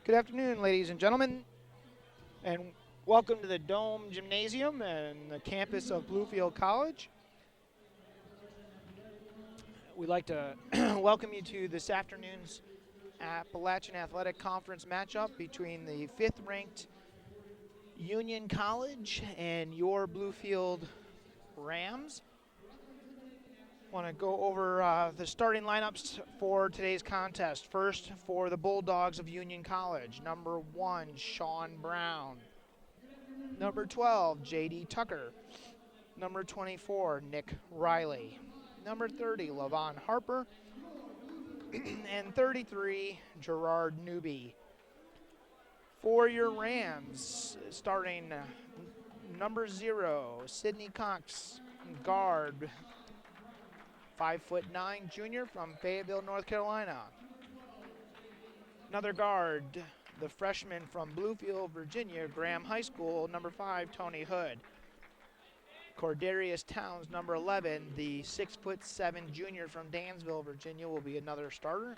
Good afternoon, ladies and gentlemen, and welcome to the Dome Gymnasium and the campus of Bluefield College. We'd like to welcome you to this afternoon's Appalachian Athletic Conference matchup between the fifth-ranked Union College and your Bluefield Rams. Want to go over the starting lineups for today's contest. First, for the Bulldogs of Union College, number 1, Sean Brown. Number 12, J.D. Tucker. Number 24, Nick Riley. Number 30, Levon Harper. And 33, Gerard Newby. For your Rams, starting number 0, Sidney Cox, guard, 5'9" junior from Fayetteville, North Carolina. Another guard, the freshman from Bluefield, Virginia, Graham High School, number 5, Tony Hood. Cordarius Towns, number 11, the 6'7" junior from Dansville, Virginia, will be another starter.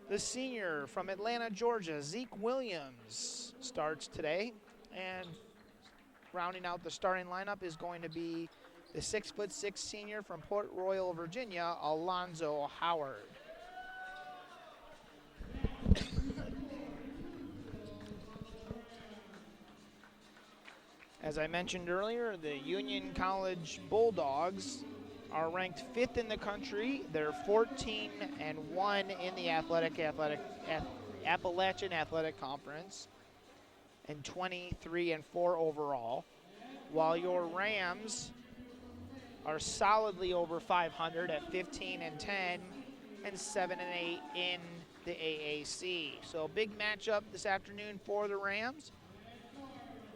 The senior from Atlanta, Georgia, Zeke Williams, starts today. And rounding out the starting lineup is going to be the 6'6" senior from Port Royal, Virginia, Alonzo Howard. As I mentioned earlier, the Union College Bulldogs are ranked 5th in the country. They're 14-1 in the Appalachian Athletic Conference and 23-4 overall, while your Rams are solidly over 500 at 15-10 and 7-8 in the AAC. So big matchup this afternoon for the Rams.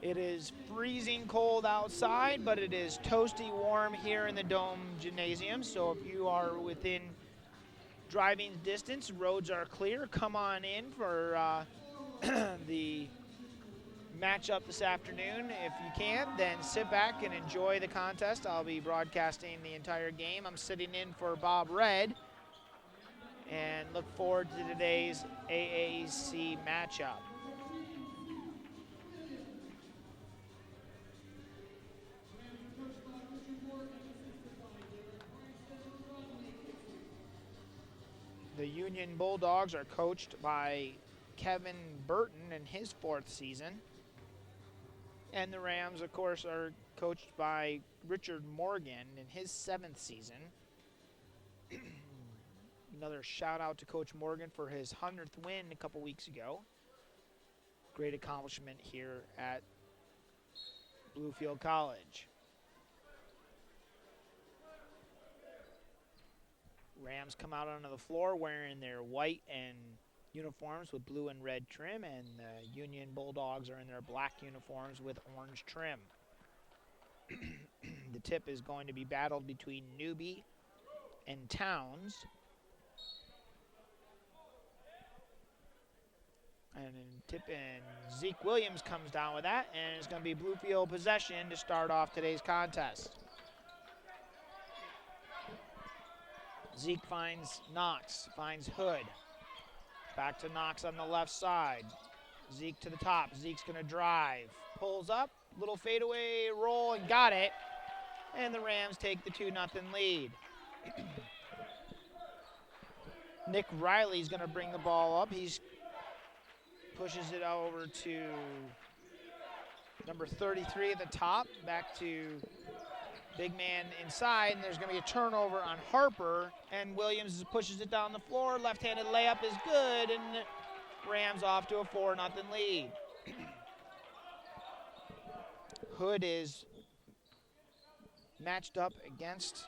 It is freezing cold outside, but it is toasty warm here in the Dome Gymnasium. So if you are within driving distance, roads are clear. Come on in for the matchup this afternoon. If you can, then sit back and enjoy the contest. I'll be broadcasting the entire game. I'm sitting in for Bob Red and look forward to today's AAC matchup. The Union Bulldogs are coached by Kevin Burton in his 4th season. And the Rams, of course, are coached by Richard Morgan in his 7th season. Another shout out to Coach Morgan for his 100th win a couple weeks ago. Great accomplishment here at Bluefield College. Rams come out onto the floor wearing their white and uniforms with blue and red trim, and the Union Bulldogs are in their black uniforms with orange trim. The tip is going to be battled between Newby and Towns. And Zeke Williams comes down with that, and it's going to be Bluefield possession to start off today's contest. Zeke finds Knox, finds Hood. Back to Knox on the left side. Zeke to the top. Zeke's going to drive. Pulls up, little fadeaway roll, and got it. And the Rams take the 2-0 lead. Nick Riley's going to bring the ball up. He pushes it over to number 33 at the top. Back to big man inside, and there's going to be a turnover on Harper, and Williams pushes it down the floor. Left-handed layup is good, and Rams off to a 4-0 lead. Hood is matched up against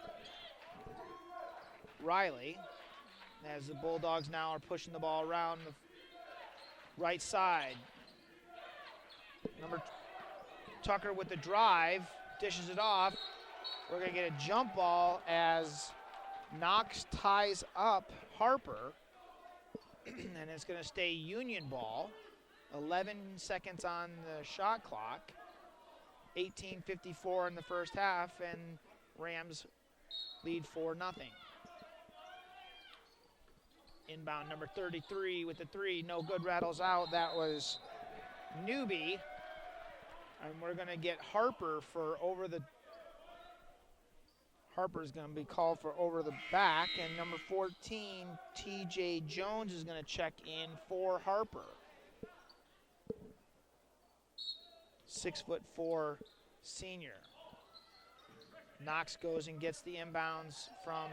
Riley, as the Bulldogs now are pushing the ball around the right side. Tucker with the drive, dishes it off. We're going to get a jump ball as Knox ties up Harper, and it's going to stay Union ball. 11 seconds on the shot clock. 18:54 in the first half, and Rams lead 4-0. Inbound number 33 with the three, no good, rattles out. That was Newby. And we're gonna get Harper for over the, Harper's gonna be called for over the back, and number 14, TJ Jones is gonna check in for Harper. 6'4" senior. Knox goes and gets the inbounds from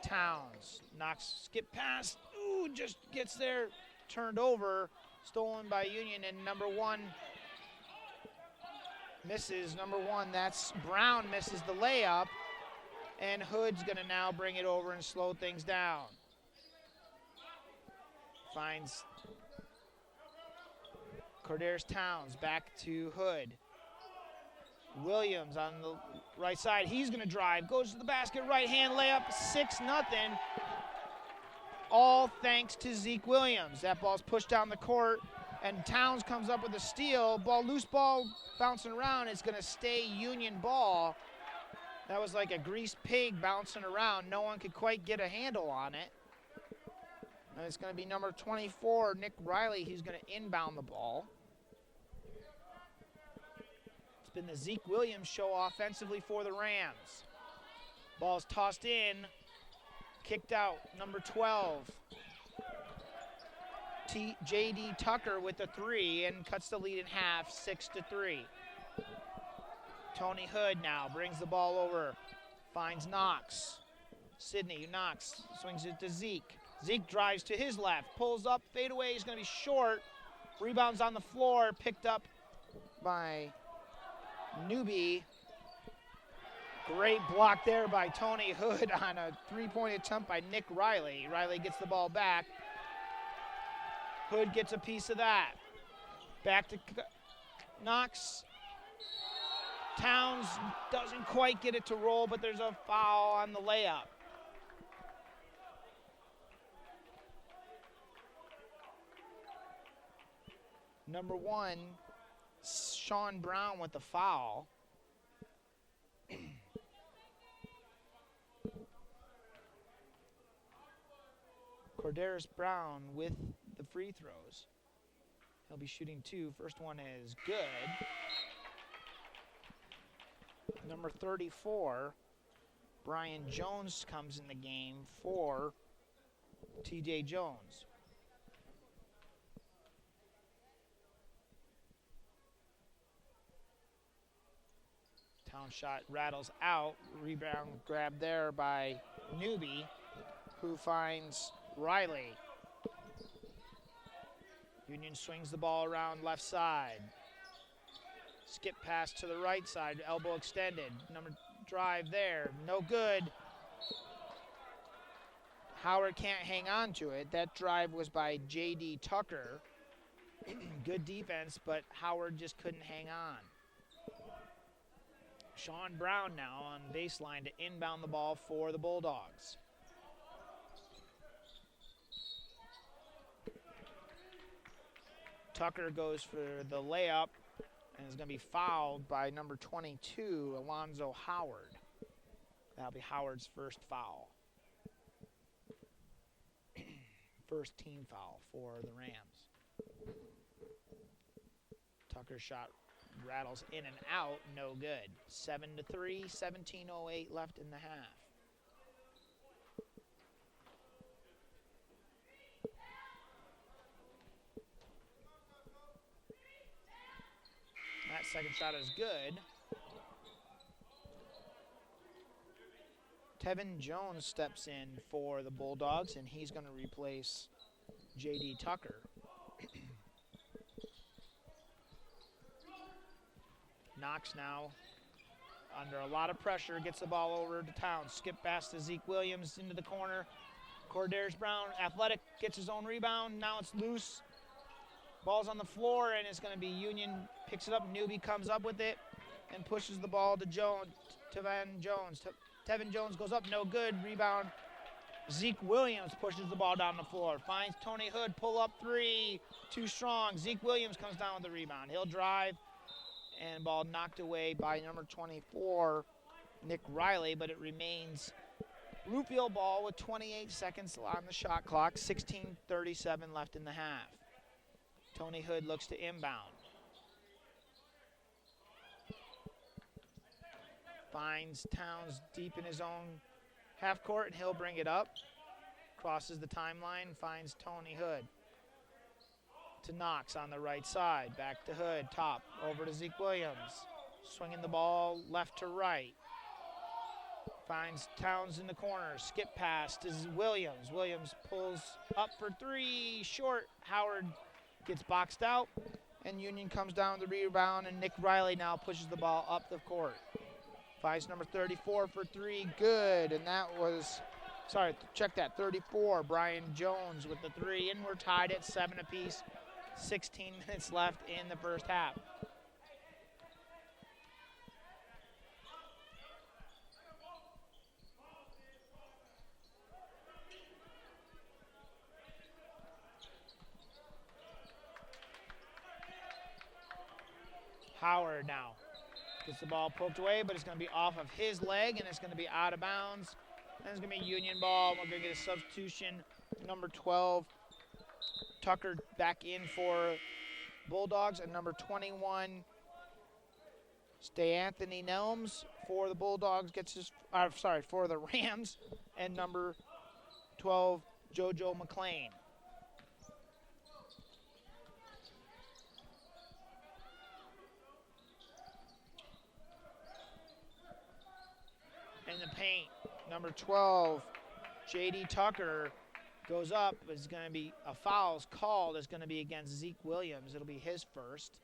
Towns. Knox skip pass, ooh, just gets there, turned over, stolen by Union, and number 1 misses. Number 1, that's Brown, misses the layup, and Hood's gonna now bring it over and slow things down. Finds Corderis Towns, back to Hood. Williams on the right side, he's gonna drive, goes to the basket, right hand layup, 6-0. All thanks to Zeke Williams. That ball's pushed down the court, and Towns comes up with a steal. Ball, loose ball bouncing around, it's gonna stay Union ball. That was like a greased pig bouncing around. No one could quite get a handle on it. And it's gonna be number 24, Nick Riley, who's gonna inbound the ball. It's been the Zeke Williams show offensively for the Rams. Ball's tossed in, kicked out, number 12. J.D. Tucker with the three and cuts the lead in half, 6-3. Tony Hood now brings the ball over, finds Knox. Sidney Knox swings it to Zeke. Zeke drives to his left, pulls up, fadeaway, is gonna be short. Rebounds on the floor, picked up by Newby. Great block there by Tony Hood on a three-point attempt by Nick Riley. Riley gets the ball back. Hood gets a piece of that. Back to Knox. Towns doesn't quite get it to roll, but there's a foul on the layup. Number 1, Sean Brown with the foul. Corderis Brown with the free throws. He'll be shooting 2. First one is good. Number 34, Brian Jones comes in the game for TJ Jones. Town shot rattles out. Rebound grabbed there by Newby, who finds Riley. Union swings the ball around left side. Skip pass to the right side, elbow extended. Number drive there, no good. Howard can't hang on to it. That drive was by J.D. Tucker. Good defense, but Howard just couldn't hang on. Sean Brown now on baseline to inbound the ball for the Bulldogs. Tucker goes for the layup and is going to be fouled by number 22, Alonzo Howard. That'll be Howard's first foul. First team foul for the Rams. Tucker's shot rattles in and out, no good. 7-3, 17:08 left in the half. That second shot is good. Tevin Jones steps in for the Bulldogs, and he's going to replace J.D. Tucker. Knox now under a lot of pressure, gets the ball over to Towns. Skip pass to Zeke Williams into the corner. Corderis Brown, athletic, gets his own rebound. Now it's loose. Ball's on the floor, and it's going to be Union. Picks it up. Newby comes up with it and pushes the ball to Tevin Jones. Tevin Jones goes up, no good. Rebound. Zeke Williams pushes the ball down the floor. Finds Tony Hood, pull up three. Too strong. Zeke Williams comes down with the rebound. He'll drive, and ball knocked away by number 24, Nick Riley, but it remains Bluefield ball with 28 seconds on the shot clock, 16:37 left in the half. Tony Hood looks to inbound. Finds Towns deep in his own half court, and he'll bring it up. Crosses the timeline, finds Tony Hood. To Knox on the right side, back to Hood, top, over to Zeke Williams. Swinging the ball left to right. Finds Towns in the corner, skip pass to Williams. Williams pulls up for three, short. Howard gets boxed out, and Union comes down with the rebound, and Nick Riley now pushes the ball up the court. Finds number 34 for three, good, and that was, sorry, check that, 34, Brian Jones with the three, and we're tied at 7 apiece, 16 minutes left in the first half. Howard now gets the ball poked away, but it's going to be off of his leg, and it's going to be out of bounds. And it's going to be Union ball. We're going to get a substitution. Number 12, Tucker back in for Bulldogs, and number 21, Anthony Nelms for the Bulldogs gets his, for the Rams, and number 12, JoJo McLean. In the paint, number 12, J.D. Tucker goes up. It's going to be a foul's called. It's going to be against Zeke Williams. It'll be his first.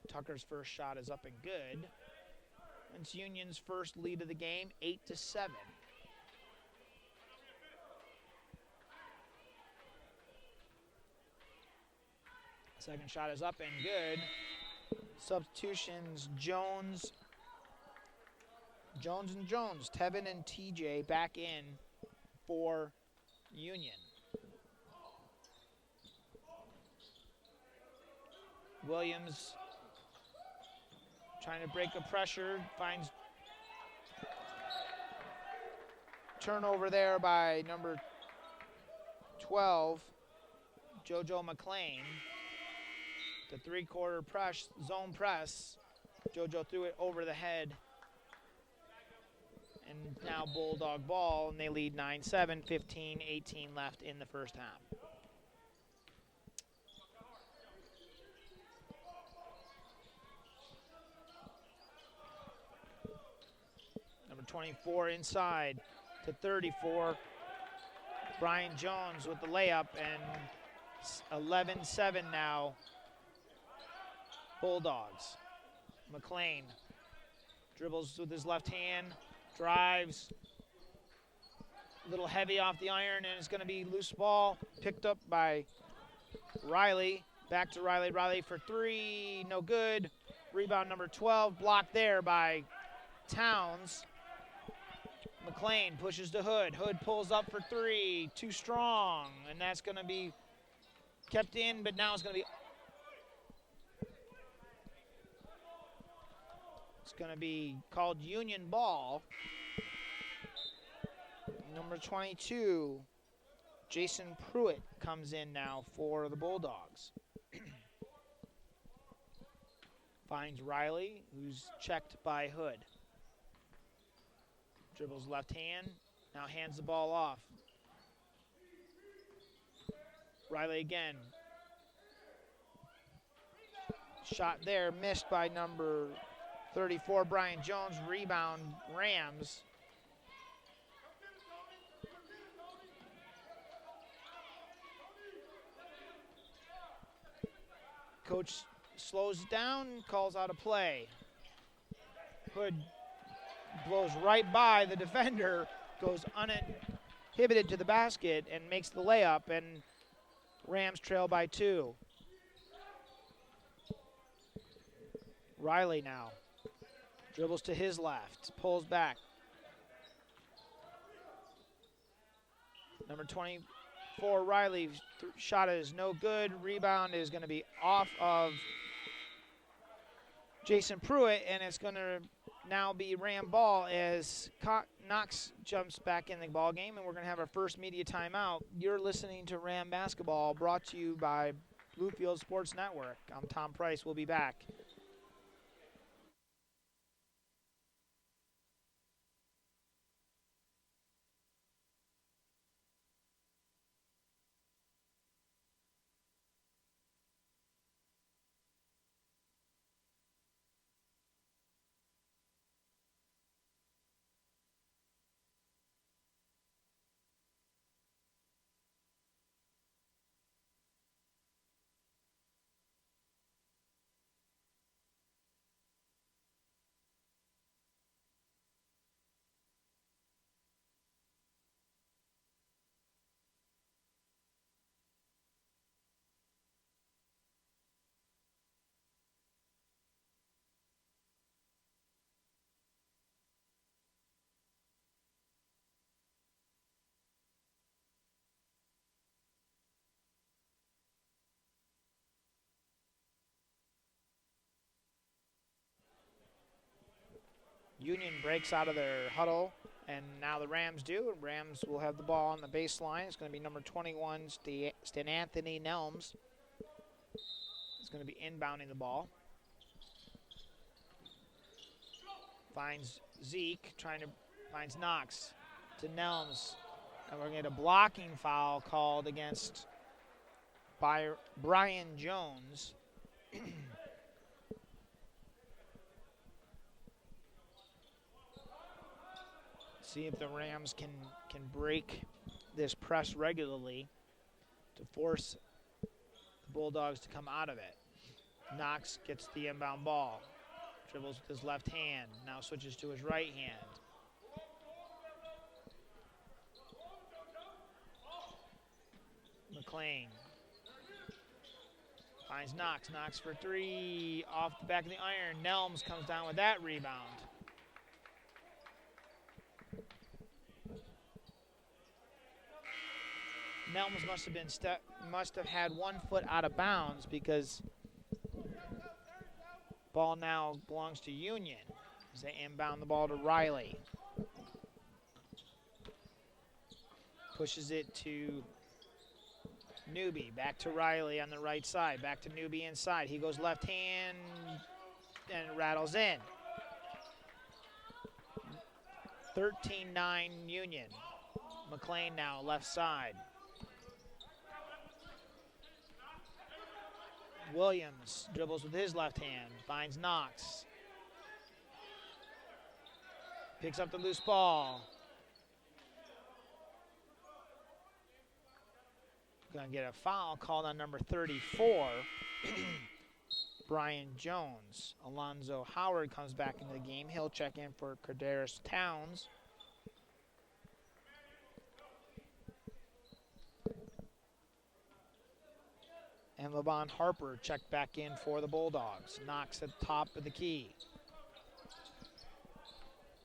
Tucker's first shot is up and good. It's Union's first lead of the game, 8-7. Second shot is up and good. Substitutions, Jones, Tevin and TJ back in for Union. Williams trying to break the pressure, finds turnover there by number 12, JoJo McLean. The three-quarter press, zone press. JoJo threw it over the head. And now Bulldog ball, and they lead 9-7, 15-18 left in the first half. Number 24 inside to 34. Brian Jones with the layup, and 11-7 now. Bulldogs. McLean dribbles with his left hand, drives, a little heavy off the iron, and it's going to be loose ball picked up by Riley. Back to Riley. Riley for three, no good. Rebound number 12, blocked there by Towns. McLean pushes to Hood. Hood pulls up for three, too strong, and that's going to be kept in, but now it's going to be called Union ball. Number 22, Jason Pruitt comes in now for the Bulldogs. Finds Riley, who's checked by Hood. Dribbles left hand, now hands the ball off. Riley again. Shot there, missed by number 34, Brian Jones. Rebound, Rams. Coach slows it down, calls out a play. Hood blows right by the defender, goes uninhibited to the basket and makes the layup, and Rams trail by 2. Riley now dribbles to his left, pulls back. Number 24, Riley, shot is no good. Rebound is going to be off of Jason Pruitt, and it's going to now be Ram ball as Knox jumps back in the ball game, and we're going to have our first media timeout. You're listening to Ram Basketball, brought to you by Bluefield Sports Network. I'm Tom Price. We'll be back. Union breaks out of their huddle, and now the Rams do. Rams will have the ball on the baseline. It's going to be number 21, Stan Anthony Nelms. It's going to be inbounding the ball. Finds Zeke, finds Knox to Nelms. And we're going to get a blocking foul called against Brian Jones. See if the Rams can break this press regularly to force the Bulldogs to come out of it. Knox gets the inbound ball, dribbles with his left hand, now switches to his right hand. McLean finds Knox. Knox for three, off the back of the iron. Nelms comes down with that rebound. Nelms must have had 1 foot out of bounds because ball now belongs to Union as they inbound the ball to Riley. Pushes it to Newby, back to Riley on the right side, back to Newby inside. He goes left hand and rattles in. 13-9 Union. McLean now left side. Williams dribbles with his left hand, finds Knox. Picks up the loose ball. Gonna get a foul called on number 34, Brian Jones. Alonzo Howard comes back into the game. He'll check in for Cadaris Towns. And LeVon Harper checked back in for the Bulldogs. Knox at the top of the key.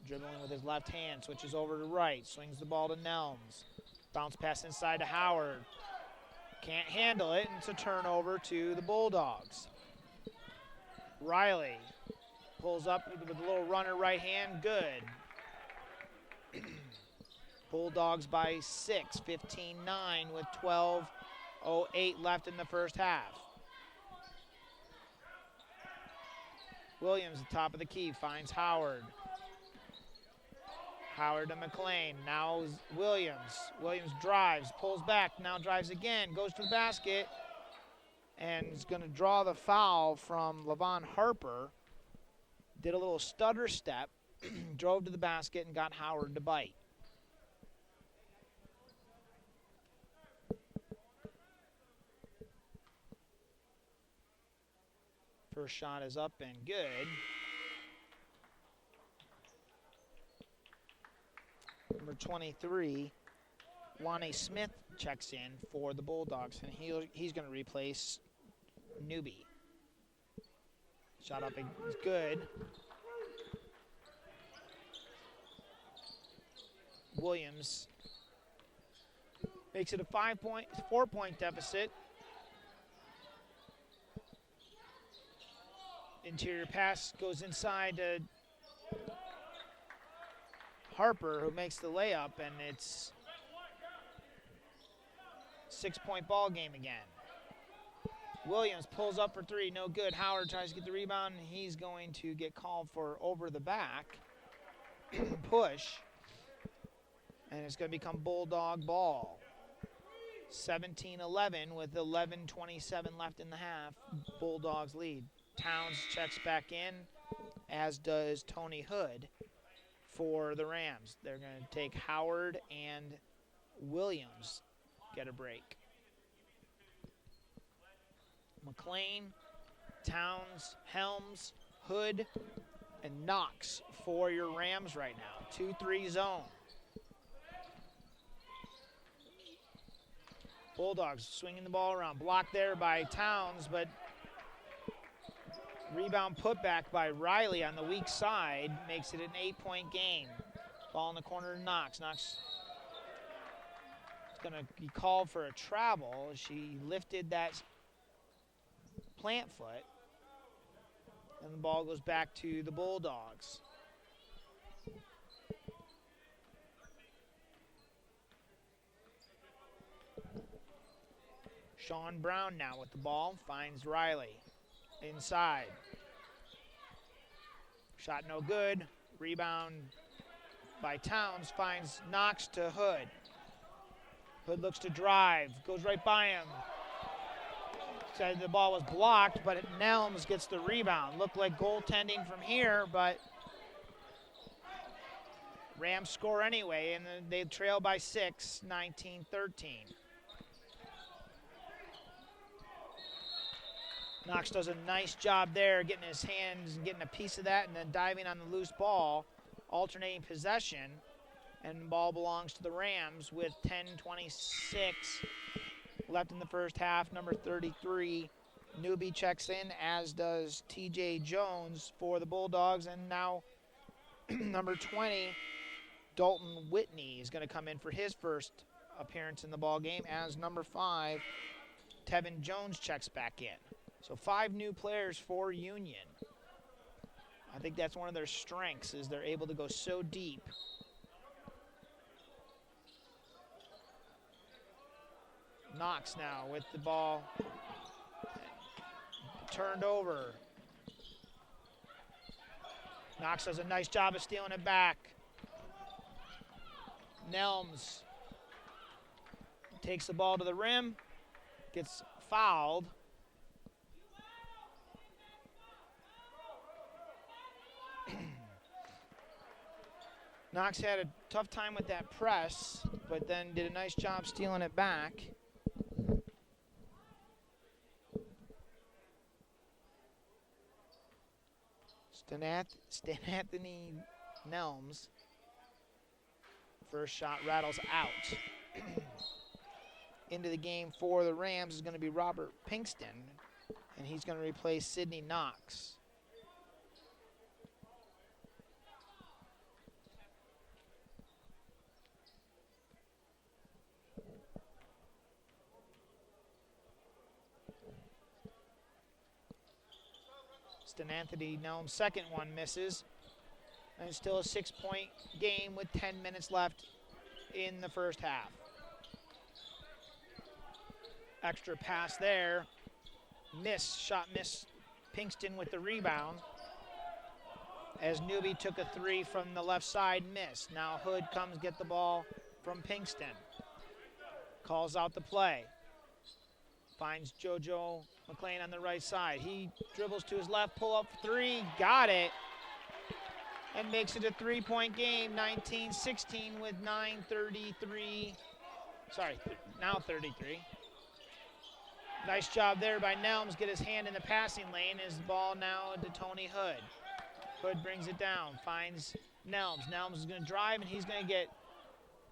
Dribbling with his left hand, switches over to right, swings the ball to Nelms. Bounce pass inside to Howard. Can't handle it, and it's a turnover to the Bulldogs. Riley pulls up with a little runner right hand, good. Bulldogs by 6, 15-9 with 12:08 left in the first half. Williams at the top of the key, finds Howard. Howard to McLean, now Williams. Williams drives, pulls back, now drives again, goes to the basket, and is going to draw the foul from LeVon Harper. Did a little stutter step, drove to the basket, and got Howard to bite. First shot is up and good. Number 23, Lonnie Smith checks in for the Bulldogs, and he's going to replace Newby. Shot up is good. Williams Makes it a 4-point deficit. Interior pass goes inside to Harper, who makes the layup, and it's 6-point ball game again. Williams pulls up for three, no good. Howard tries to get the rebound, and he's going to get called for over the back push, and it's going to become Bulldog ball. 17-11 with 11:27 left in the half. Bulldogs lead. Towns checks back in, as does Tony Hood for the Rams. They're going to take Howard and Williams get a break. McLean, Towns, Helms, Hood, and Knox for your Rams right now. 2-3 zone. Bulldogs swinging the ball around. Blocked there by Towns, but rebound put back by Riley on the weak side makes it an 8-point game. Ball in the corner to Knox. Knox is going to be called for a travel. She lifted that plant foot, and the ball goes back to the Bulldogs. Sean Brown now with the ball, finds Riley inside. Shot no good. Rebound by Towns, finds Knox to Hood. Hood looks to drive, goes right by him. Said the ball was blocked, but Nelms gets the rebound. Looked like goaltending from here, but Rams score anyway, and they trail by 6, 19-13. Knox does a nice job there, getting his hands and getting a piece of that, and then diving on the loose ball, alternating possession, and the ball belongs to the Rams with 10:26 left in the first half. Number 33, Newby checks in, as does TJ Jones for the Bulldogs, and now number 20, Dalton Whitney, is going to come in for his first appearance in the ball game, as number 5, Tevin Jones checks back in. So 5 new players for Union. I think that's one of their strengths, is they're able to go so deep. Knox now with the ball. Turned over. Knox does a nice job of stealing it back. Nelms takes the ball to the rim, gets fouled. Knox had a tough time with that press, but then did a nice job stealing it back. Anthony Nelms. First shot rattles out. Into the game for the Rams is going to be Robert Pinkston, and he's going to replace Sidney Knox. Anthony Nelms' second one misses. And it's still a 6-point game with 10 minutes left in the first half. Extra pass there. Shot miss. Pinkston with the rebound. As Newby took a 3 from the left side, missed. Now Hood comes get the ball from Pinkston. Calls out the play. Finds JoJo McLean on the right side. He dribbles to his left, pull up 3, got it, and makes it a 3-point game, 19-16 with 9:33. Now 33. Nice job there by Nelms. Get his hand in the passing lane. His ball now to Tony Hood. Hood brings it down, finds Nelms. Nelms is going to drive, and he's going to get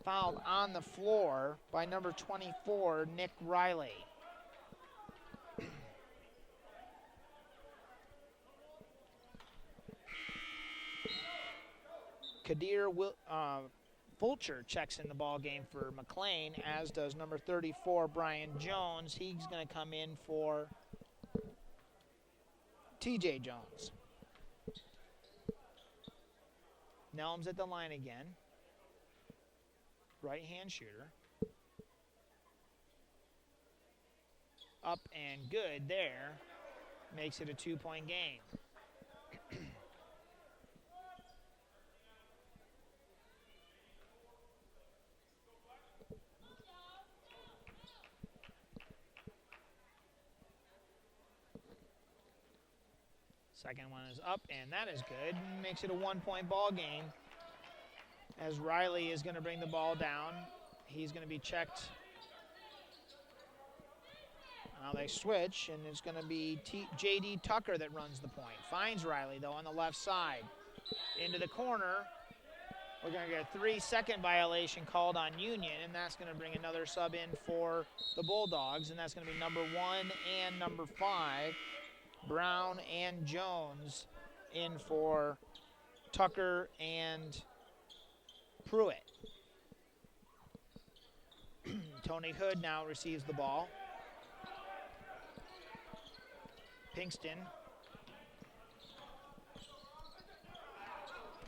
fouled on the floor by number 24, Nick Riley. Kadir Fulcher checks in the ball game for McLean, as does number 34, Brian Jones. He's going to come in for TJ Jones. Nelms at the line again. Right-hand shooter. Up and good there. Makes it a 2-point game. Second one is up, and that is good. Makes it a 1-point ball game. As Riley is going to bring the ball down. He's going to be checked. Now they switch, and it's going to be J.D. Tucker that runs the point. Finds Riley, though, on the left side. Into the corner. We're going to get a 3-second violation called on Union, and that's going to bring another sub in for the Bulldogs, and that's going to be number 1 and number 5. Brown and Jones in for Tucker and Pruitt. Tony Hood now receives the ball. Pinkston.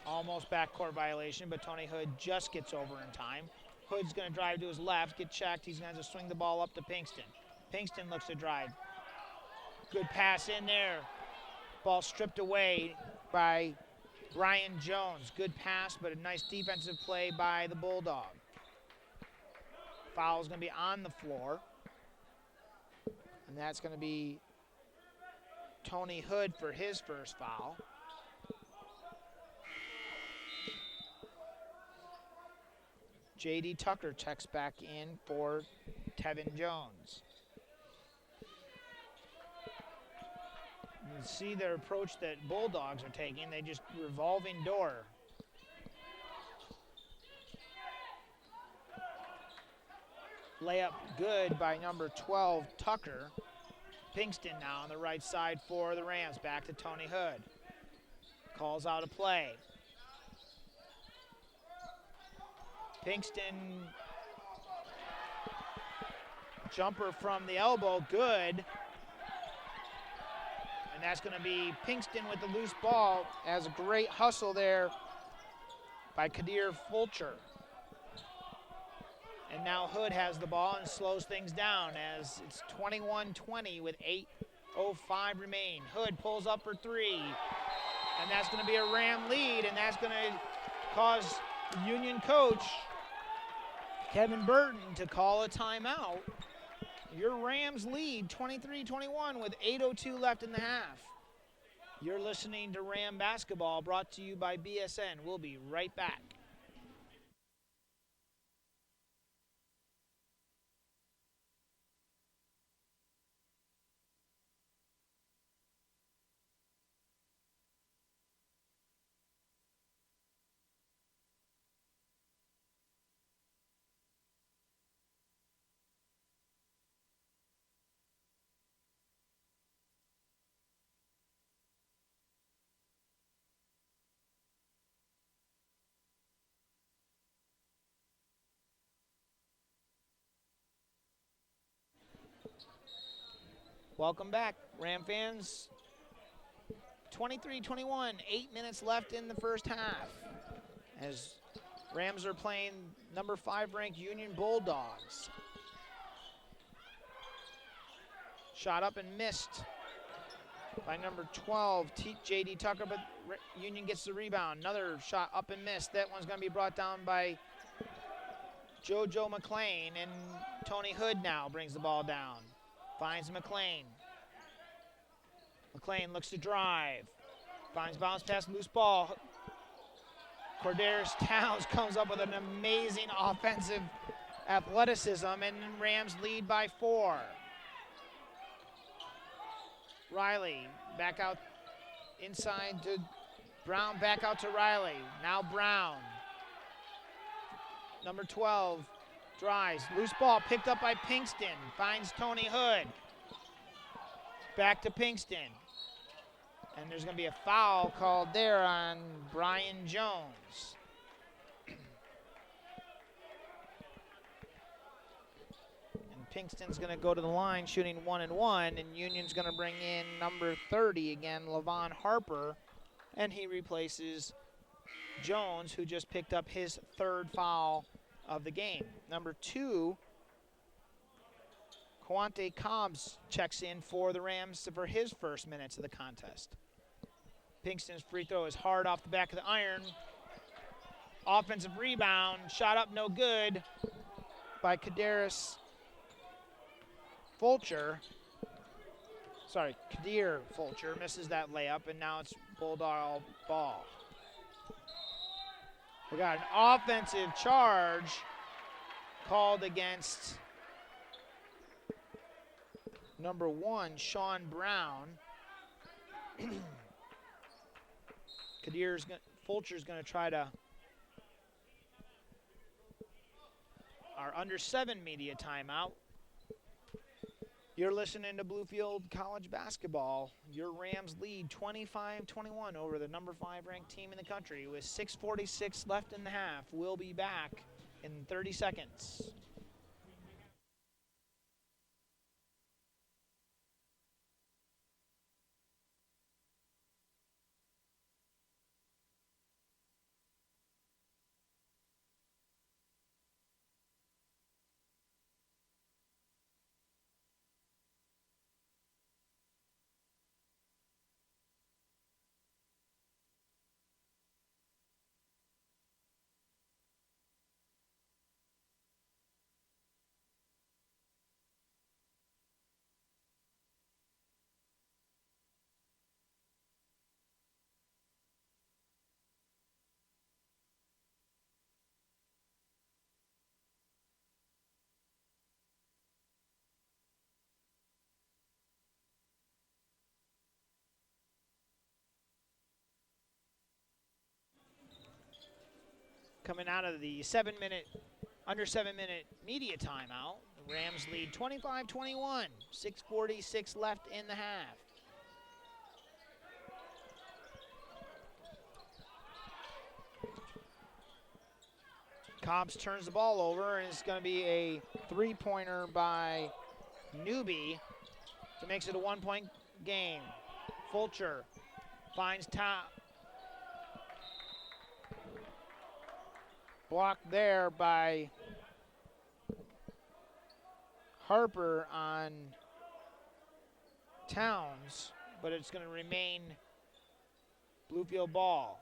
Almost backcourt violation, but Tony Hood just gets over in time. Hood's going to drive to his left, get checked. He's going to have to swing the ball up to Pinkston. Pinkston looks to drive. Good pass in there. Ball stripped away by Brian Jones. Good pass, but a nice defensive play by the Bulldog. Foul's going to be on the floor. And that's going to be Tony Hood for his first foul. J.D. Tucker checks back in for Tevin Jones. You see their approach that Bulldogs are taking. They just revolving door. Layup good by number 12, Tucker. Pinkston now on the right side for the Rams. Back to Tony Hood. Calls out a play. Pinkston, jumper from the elbow, good. And that's going to be Pinkston with the loose ball. Has a great hustle there by Kadir Fulcher. And now Hood has the ball and slows things down as it's 21-20 with 8:05 remain. Hood pulls up for 3. And that's going to be a Ram lead, and that's going to cause the Union coach, Kevin Burton, to call a timeout. Your Rams lead 23-21 with 8:02 left in the half. You're listening to Ram Basketball, brought to you by BSN. We'll be right back. Welcome back, Ram fans. 23-21, 8 minutes left in the first half. As Rams are playing number 5 ranked Union Bulldogs. Shot up and missed by number 12, J.D. Tucker, but Union gets the rebound. Another shot up and missed. That one's going to be brought down by JoJo McLean, and Tony Hood now brings the ball down. Finds McLean. McLean looks to drive. Finds bounce pass, loose ball. Cordarius Towns comes up with an amazing offensive athleticism, and Rams lead by 4. Riley back out inside to Brown, back out to Riley. Now Brown. Number 12 drives. Loose ball picked up by Pinkston. Finds Tony Hood. Back to Pinkston. And there's going to be a foul called there on Brian Jones. Pinkston's going to go to the line shooting 1 and 1, and Union's going to bring in number 30 again, Levon Harper, and he replaces Jones, who just picked up his 3rd foul of the game. Number 2, Quante Cobbs checks in for the Rams for his first minutes of the contest. Pinkston's free throw is hard off the back of the iron. Offensive rebound, shot up no good by Kadir Fulcher misses that layup, and now it's Bulldog ball. We got an offensive charge called against number 1, Sean Brown. Fulcher's going to try to our under 7 media timeout. You're listening to Bluefield College Basketball. Your Rams lead 25-21 over the number 5 ranked team in the country with 6:46 left in the half. We'll be back in 30 seconds. Coming out of the under 7 minute media timeout, the Rams lead 25-21, 6:46 left in the half. Cobbs turns the ball over, and it's going to be a 3-pointer by Newby that makes it a 1-point game. Fulcher finds top. Blocked there by Harper on Towns, but it's going to remain Bluefield ball.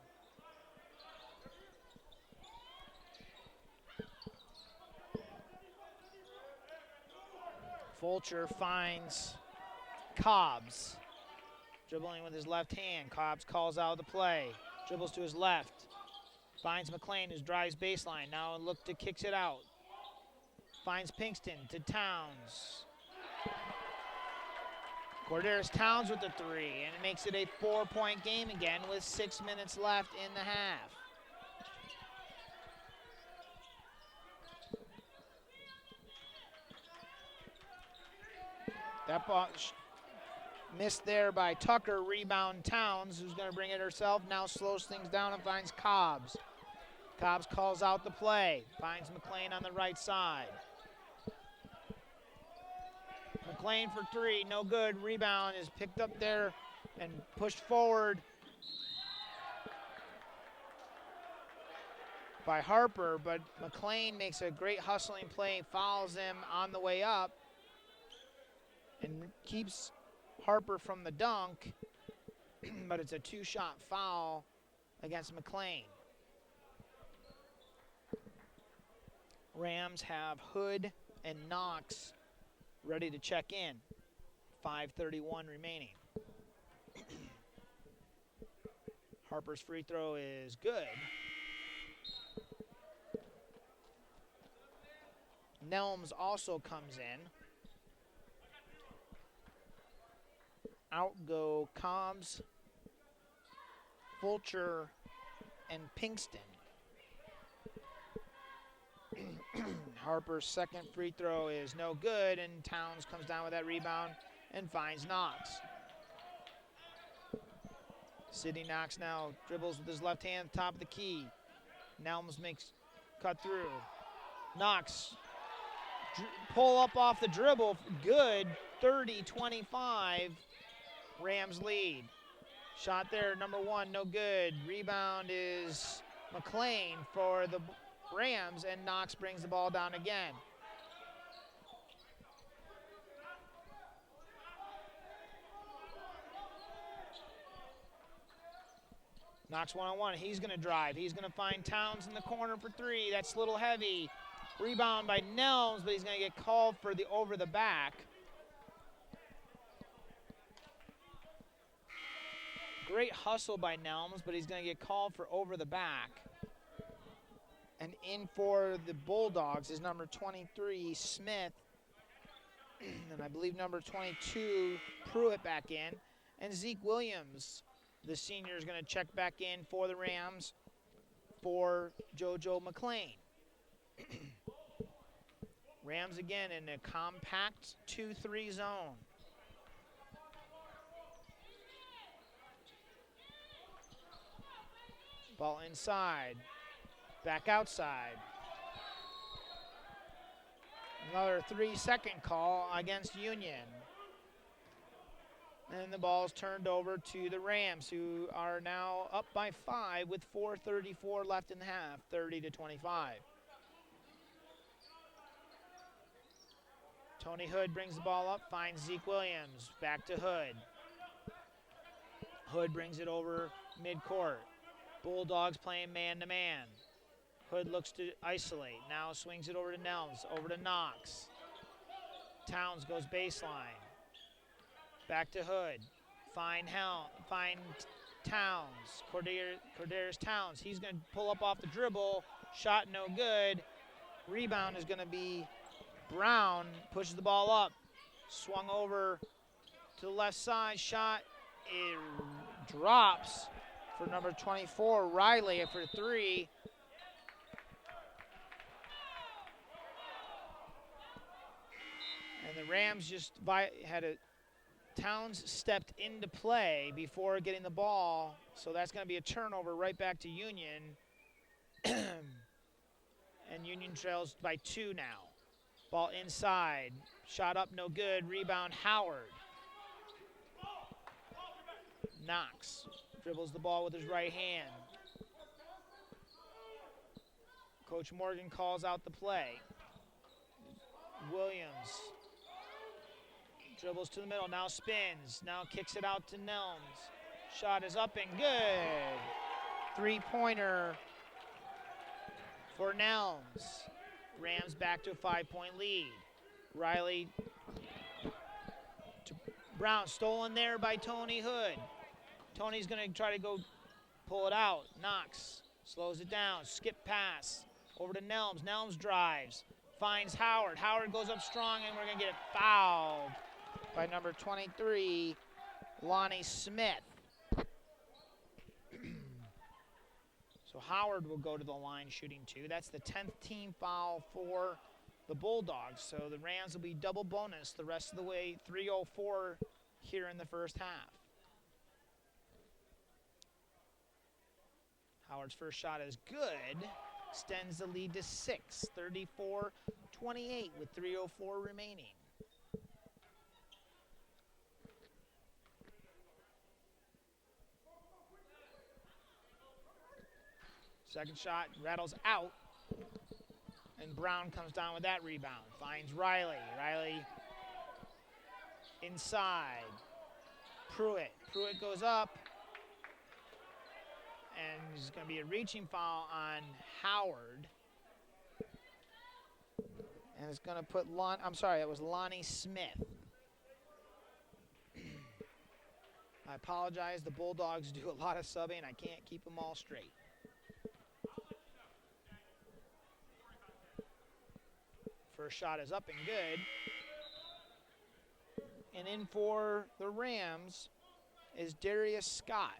Fulcher finds Cobbs, dribbling with his left hand. Cobbs calls out the play, dribbles to his left. Finds McLean, who drives baseline. Now kicks it out. Finds Pinkston to Towns. Corderis Towns with the 3, and it makes it a 4-point game again with 6 minutes left in the half. That ball missed there by Tucker. Rebound Towns, who's going to bring it herself. Now slows things down and finds Cobbs. Cobbs calls out the play, finds McLean on the right side. McLean for 3, no good. Rebound is picked up there and pushed forward by Harper, but McLean makes a great hustling play, fouls him on the way up, and keeps Harper from the dunk, but it's a 2-shot foul against McLean. Rams have Hood and Knox ready to check in. 5:31 remaining. Harper's free throw is good. Nelms also comes in. Out go Cobbs, Fulcher, and Pinkston. Harper's second free throw is no good, and Towns comes down with that rebound and finds Knox. Sidney Knox now dribbles with his left hand, top of the key. Nelms makes cut through. Knox pull up off the dribble. Good. 30-25. Rams lead. Shot there, number 1, no good. Rebound is McLean for the Rams, and Knox brings the ball down again. Knox one-on-one. He's going to drive. He's going to find Towns in the corner for 3. That's a little heavy. Rebound by Nelms, but he's going to get called for the over the back. Great hustle by Nelms, but he's going to get called for over the back. And in for the Bulldogs is number 23, Smith. And I believe number 22, Pruitt back in. And Zeke Williams, the senior, is going to check back in for the Rams for JoJo McLean. Rams again in a compact 2-3 zone. Ball inside, back outside. Another 3-second call against Union. And the ball's turned over to the Rams, who are now up by 5 with 4:34 left in the half, 30-25. Tony Hood brings the ball up, finds Zeke Williams, back to Hood. Hood brings it over midcourt. Bulldogs playing man-to-man. Hood looks to isolate. Now swings it over to Nelms, over to Knox. Towns goes baseline. Back to Hood. Find Towns. Corderius Towns. He's going to pull up off the dribble. Shot no good. Rebound is going to be Brown. Pushes the ball up. Swung over to the left side. Shot. It drops for number 24, Riley, for 3. And the Rams just had a Towns stepped into play before getting the ball, so that's going to be a turnover right back to Union. And Union trails by 2 now. Ball inside, shot up, no good. Rebound, Howard. Knox dribbles the ball with his right hand. Coach Morgan calls out the play. Williams dribbles to the middle, now spins, now kicks it out to Nelms. Shot is up and good. 3-pointer for Nelms. Rams back to a 5-point lead. Riley to Brown, stolen there by Tony Hood. Tony's going to try to go pull it out. Knox slows it down. Skip pass over to Nelms. Nelms drives. Finds Howard. Howard goes up strong, and we're going to get it fouled by number 23, Lonnie Smith. So Howard will go to the line shooting 2. That's the 10th team foul for the Bulldogs. So the Rams will be double bonus the rest of the way. 3:04 here in the first half. Howard's first shot is good. Extends the lead to 6, 34-28 with 3:04 remaining. Second shot rattles out, and Brown comes down with that rebound. Finds Riley. Riley inside. Pruitt. Pruitt goes up. And there's going to be a reaching foul on Howard. And it's going to put that was Lonnie Smith. I apologize. The Bulldogs do a lot of subbing. I can't keep them all straight. First shot is up and good. And in for the Rams is Darius Scott.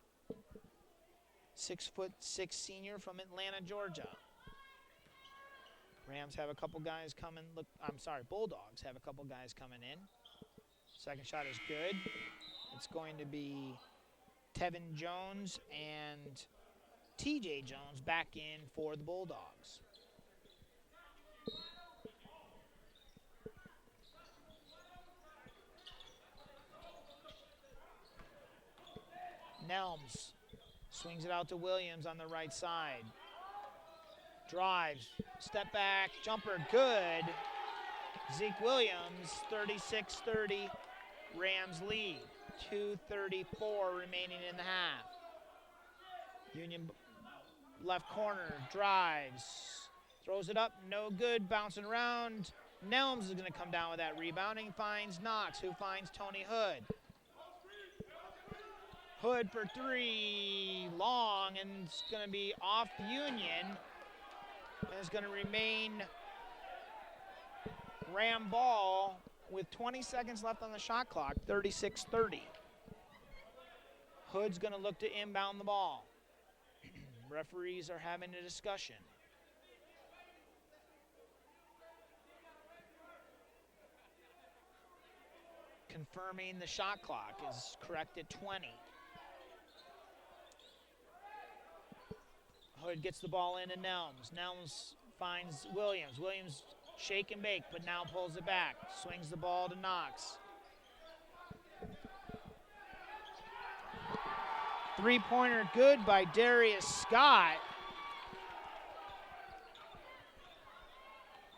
6'6" senior from Atlanta, Georgia. Rams have a couple guys coming. Bulldogs have a couple guys coming in. Second shot is good. It's going to be Tevin Jones and TJ Jones back in for the Bulldogs. Nelms swings it out to Williams on the right side. Drives, step back, jumper, good. Zeke Williams, 36-30, Rams lead. 2:34 remaining in the half. Union left corner, drives, throws it up, no good, bouncing around. Nelms is going to come down with that rebounding, finds Knox, who finds Tony Hood. Hood for three, long, and it's going to be off Union. And it's going to remain Ram ball with 20 seconds left on the shot clock, 36-30. Hood's going to look to inbound the ball. Referees are having a discussion. Confirming the shot clock is correct at 20. Hood gets the ball into Nelms. Nelms finds Williams. Williams shake and bake, but now pulls it back. Swings the ball to Knox. Three-pointer good by Darius Scott.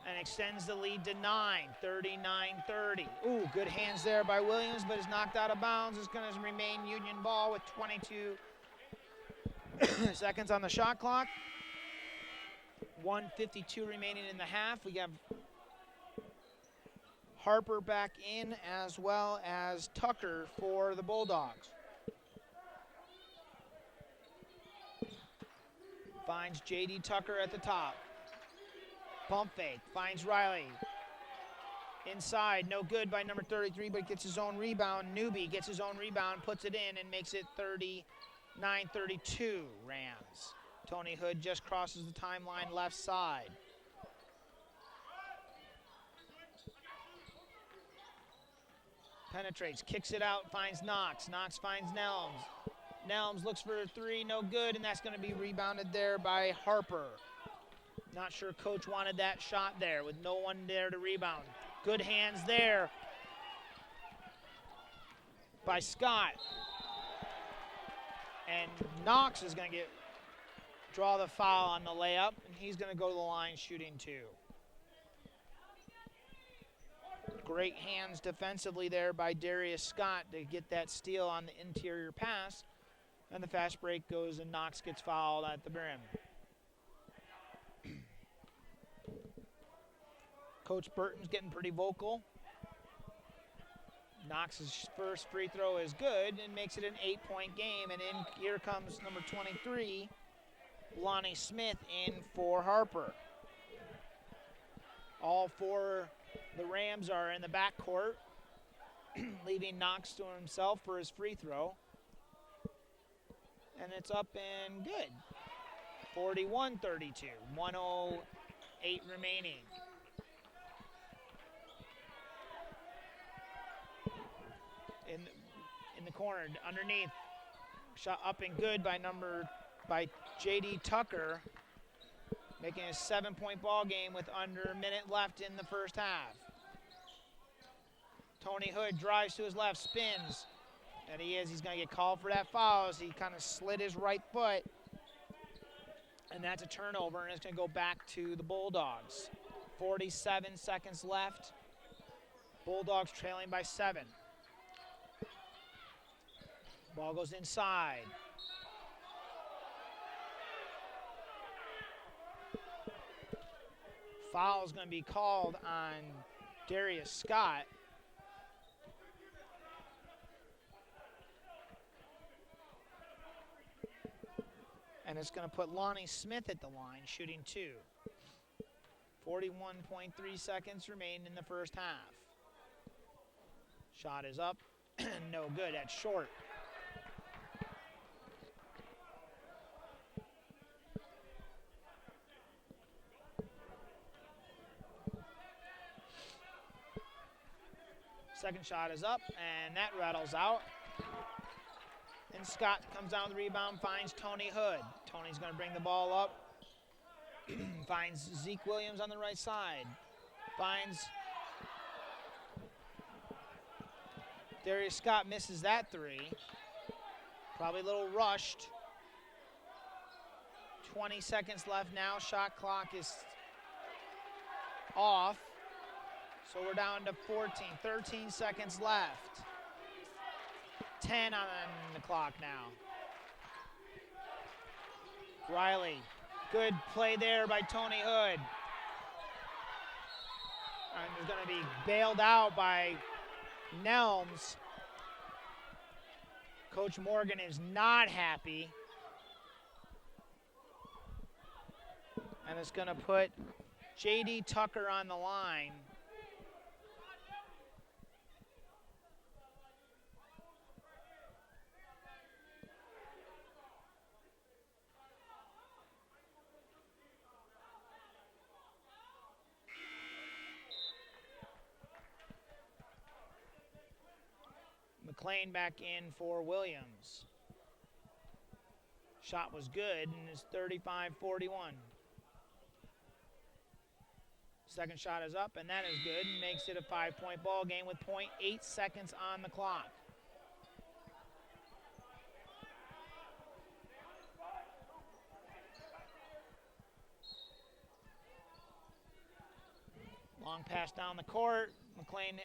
And extends the lead to 9, 39-30. Ooh, good hands there by Williams, but is knocked out of bounds. It's going to remain Union ball with 22 seconds on the shot clock. 1:52 remaining in the half. We have Harper back in as well as Tucker for the Bulldogs. Finds J.D. Tucker at the top. Pump fake, finds Riley. Inside, no good by number 33, but gets his own rebound. Newby gets his own rebound, puts it in, and makes it 39-32 Rams. Tony Hood just crosses the timeline left side. Penetrates, kicks it out, finds Knox. Knox finds Nelms. Nelms looks for a three, no good, and that's going to be rebounded there by Harper. Not sure coach wanted that shot there with no one there to rebound. Good hands there by Scott. And Knox is going to draw the foul on the layup, and he's going to go to the line shooting two. Great hands defensively there by Darius Scott to get that steal on the interior pass. And the fast break goes and Knox gets fouled at the brim. Coach Burton's getting pretty vocal. Knox's first free throw is good and makes it an 8-point game. And in here comes number 23, Lonnie Smith, in for Harper. All four the Rams are in the backcourt, leaving Knox to himself for his free throw. And it's up and good. 41-32, 1:08 remaining. In the corner, underneath, shot up and good by J.D. Tucker, making a 7-point ball game with under a minute left in the first half. Tony Hood drives to his left, spins, and he's going to get called for that foul as he kind of slid his right foot, and that's a turnover, and it's going to go back to the Bulldogs. 47 seconds left. Bulldogs trailing by 7. Ball goes inside. Foul is going to be called on Darius Scott. And it's going to put Lonnie Smith at the line, shooting two. 41.3 seconds remain in the first half. Shot is up. No good. That's short. Second shot is up, and that rattles out. And Scott comes down with the rebound, finds Tony Hood. Tony's going to bring the ball up. Finds Zeke Williams on the right side. Finds Darius Scott, misses that three. Probably a little rushed. 20 seconds left now. Shot clock is off. So we're down to 14, 13 seconds left. 10 on the clock now. Riley, good play there by Tony Hood. And he's going to be bailed out by Nelms. Coach Morgan is not happy. And it's going to put J.D. Tucker on the line. McLean back in for Williams. Shot was good, and it's 35-41. Second shot is up, and that is good, and makes it a 5-point ball game with 0.8 seconds on the clock. Long pass down the court. McLean,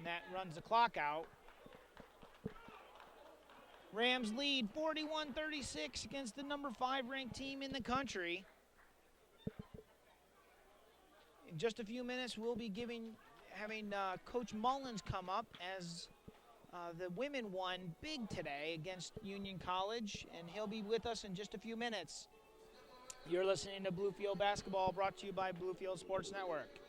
that runs the clock out. Rams lead 41-36 against the number 5 ranked team in the country. In just a few minutes, we'll be having Coach Mullins come up as the women won big today against Union College, and he'll be with us in just a few minutes. You're listening to Bluefield Basketball, brought to you by Bluefield Sports Network.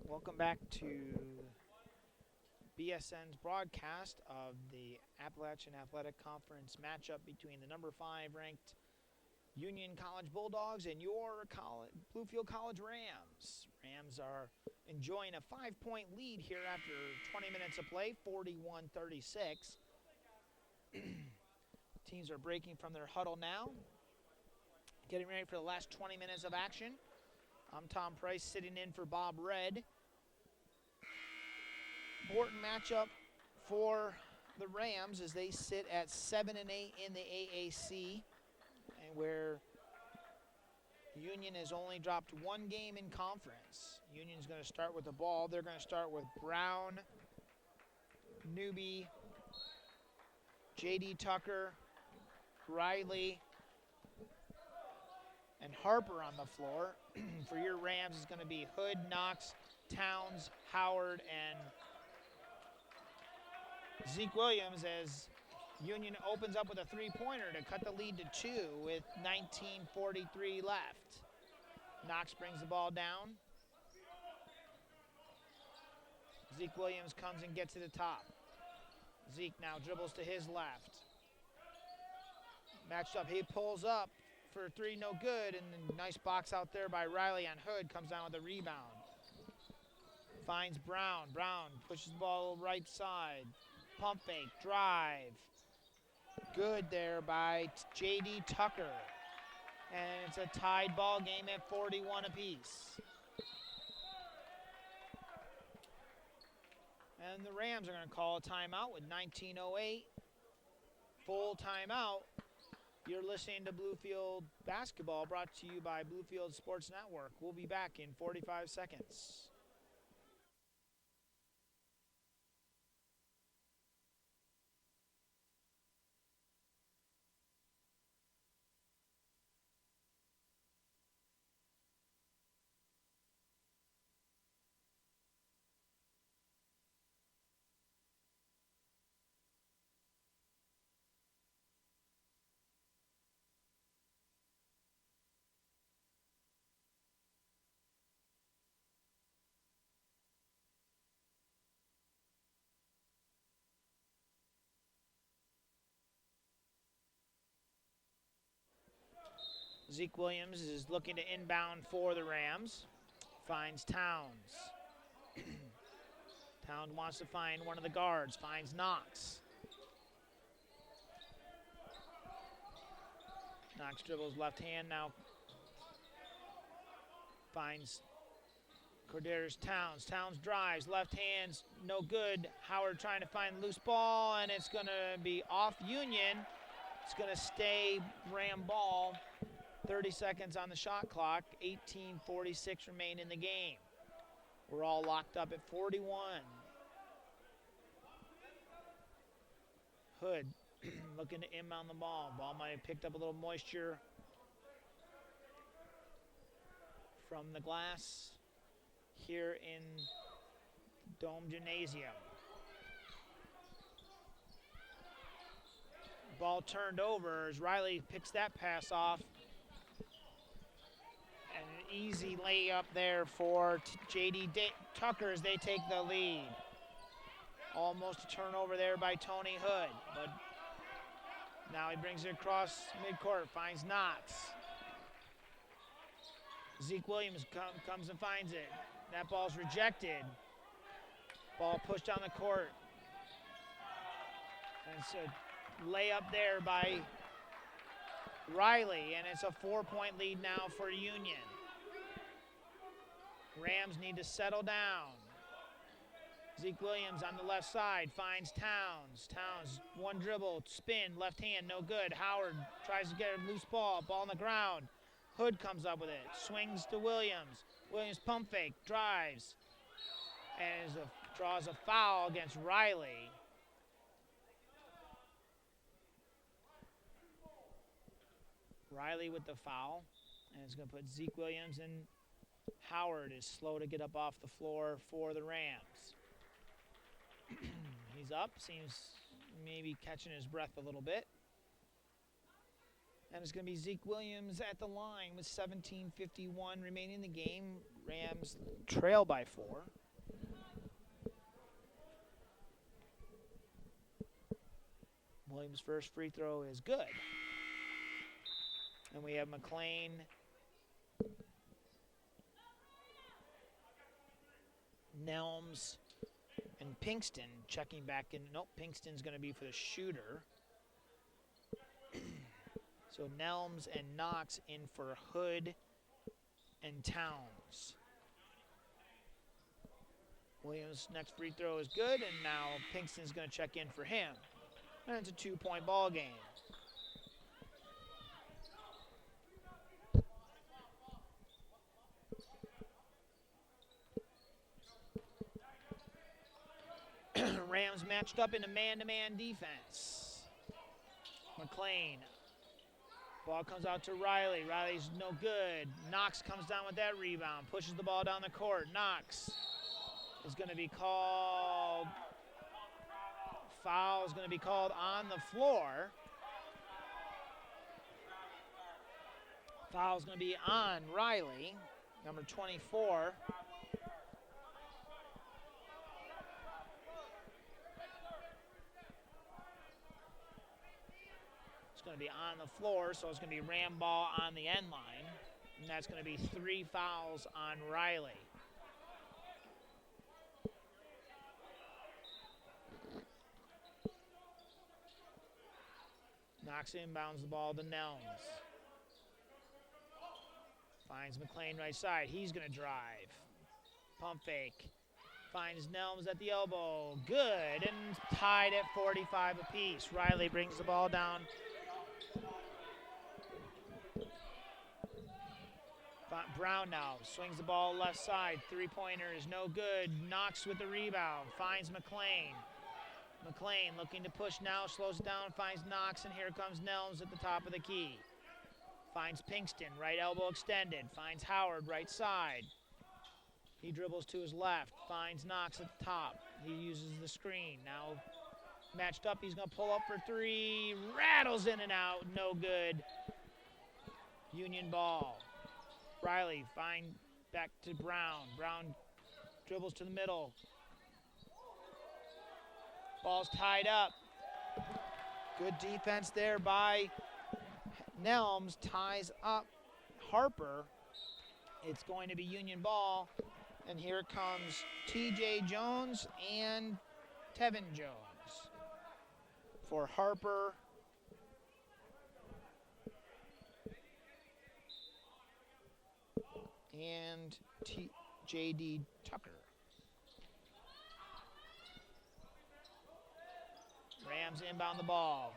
Welcome back to BSN's broadcast of the Appalachian Athletic Conference matchup between the number 5 ranked Union College Bulldogs and your Bluefield College Rams. Rams are enjoying a 5-point lead here after 20 minutes of play, 41-36. Teams are breaking from their huddle now, getting ready for the last 20 minutes of action. I'm Tom Price, sitting in for Bob Red. Important matchup for the Rams as they sit at 7-8 in the AAC, and where Union has only dropped one game in conference. Union's going to start with the ball. They're going to start with Brown, Newby, J.D. Tucker, Riley, and Harper on the floor. For your Rams, it's going to be Hood, Knox, Towns, Howard, and Zeke Williams as Union opens up with a three-pointer to cut the lead to 2 with 19:43 left. Knox brings the ball down. Zeke Williams comes and gets to the top. Zeke now dribbles to his left. Matched up, he pulls up for 3, no good, and then nice box out there by Riley on Hood, comes down with a rebound. Finds Brown. Brown pushes the ball right side. Pump fake, drive. Good there by J.D. Tucker. And it's a tied ball game at 41 apiece. And the Rams are going to call a timeout with 19:08. Full timeout. You're listening to Bluefield Basketball, brought to you by Bluefield Sports Network. We'll be back in 45 seconds. Zeke Williams is looking to inbound for the Rams. Finds Towns. Towns wants to find one of the guards. Finds Knox. Knox dribbles left hand now. Finds Cordera's Towns. Towns drives. Left hand's no good. Howard trying to find the loose ball, and it's going to be off Union. It's going to stay Ram ball. 30 seconds on the shot clock, 18:46 remain in the game. We're all locked up at 41. Hood looking to inbound the ball. Ball might have picked up a little moisture from the glass here in Dome Gymnasium. Ball turned over as Riley picks that pass off. An easy layup there for J.D. Tucker as they take the lead. Almost a turnover there by Tony Hood, but now he brings it across midcourt, finds Knox. Zeke Williams comes and finds it. That ball's rejected. Ball pushed down the court. And it's a layup there by Riley, and it's a 4-point lead now for Union. Rams need to settle down. Zeke Williams on the left side finds Towns. Towns, one dribble, spin, left hand, no good. Howard tries to get a loose ball on the ground. Hood comes up with it, swings to Williams. Williams pump fake, drives, and draws a foul against Riley. Riley with the foul, and it's going to put Zeke Williams, and Howard is slow to get up off the floor for the Rams. He's up, seems maybe catching his breath a little bit. And it's going to be Zeke Williams at the line with 17:51 remaining in the game. Rams trail by 4. Williams' first free throw is good. And we have McLean, Nelms, and Pinkston checking back in. Nope, Pinkston's going to be for the shooter. So Nelms and Knox in for Hood and Towns. Williams' next free throw is good, and now Pinkston's going to check in for him. And it's a 2-point ball game. Rams matched up in a man-to-man defense. McLean. Ball comes out to Riley. Riley's no good. Knox comes down with that rebound. Pushes the ball down the court. Knox is going to be called. Foul is going to be called on the floor. Foul is going to be on Riley, number 24. It's going to be on the floor, so it's going to be Ram ball on the end line. And that's going to be 3 fouls on Riley. Knox inbounds the ball to Nelms. Finds McLean right side. He's going to drive. Pump fake. Finds Nelms at the elbow. Good. And tied at 45 apiece. Riley brings the ball down. Brown now swings the ball left side. Three-pointer is no good. Knox with the rebound. Finds McLean. McLean looking to push now. Slows it down. Finds Knox. And here comes Nelms at the top of the key. Finds Pinkston. Right elbow extended. Finds Howard right side. He dribbles to his left. Finds Knox at the top. He uses the screen. Now matched up. He's going to pull up for 3. Rattles in and out. No good. Union ball. Riley find back to Brown. Brown dribbles to the middle. Ball's tied up. Good defense there by Nelms. Ties up Harper. It's going to be Union ball. And here comes TJ Jones and Tevin Jones. For Harper and J.D. Tucker. Rams inbound the ball.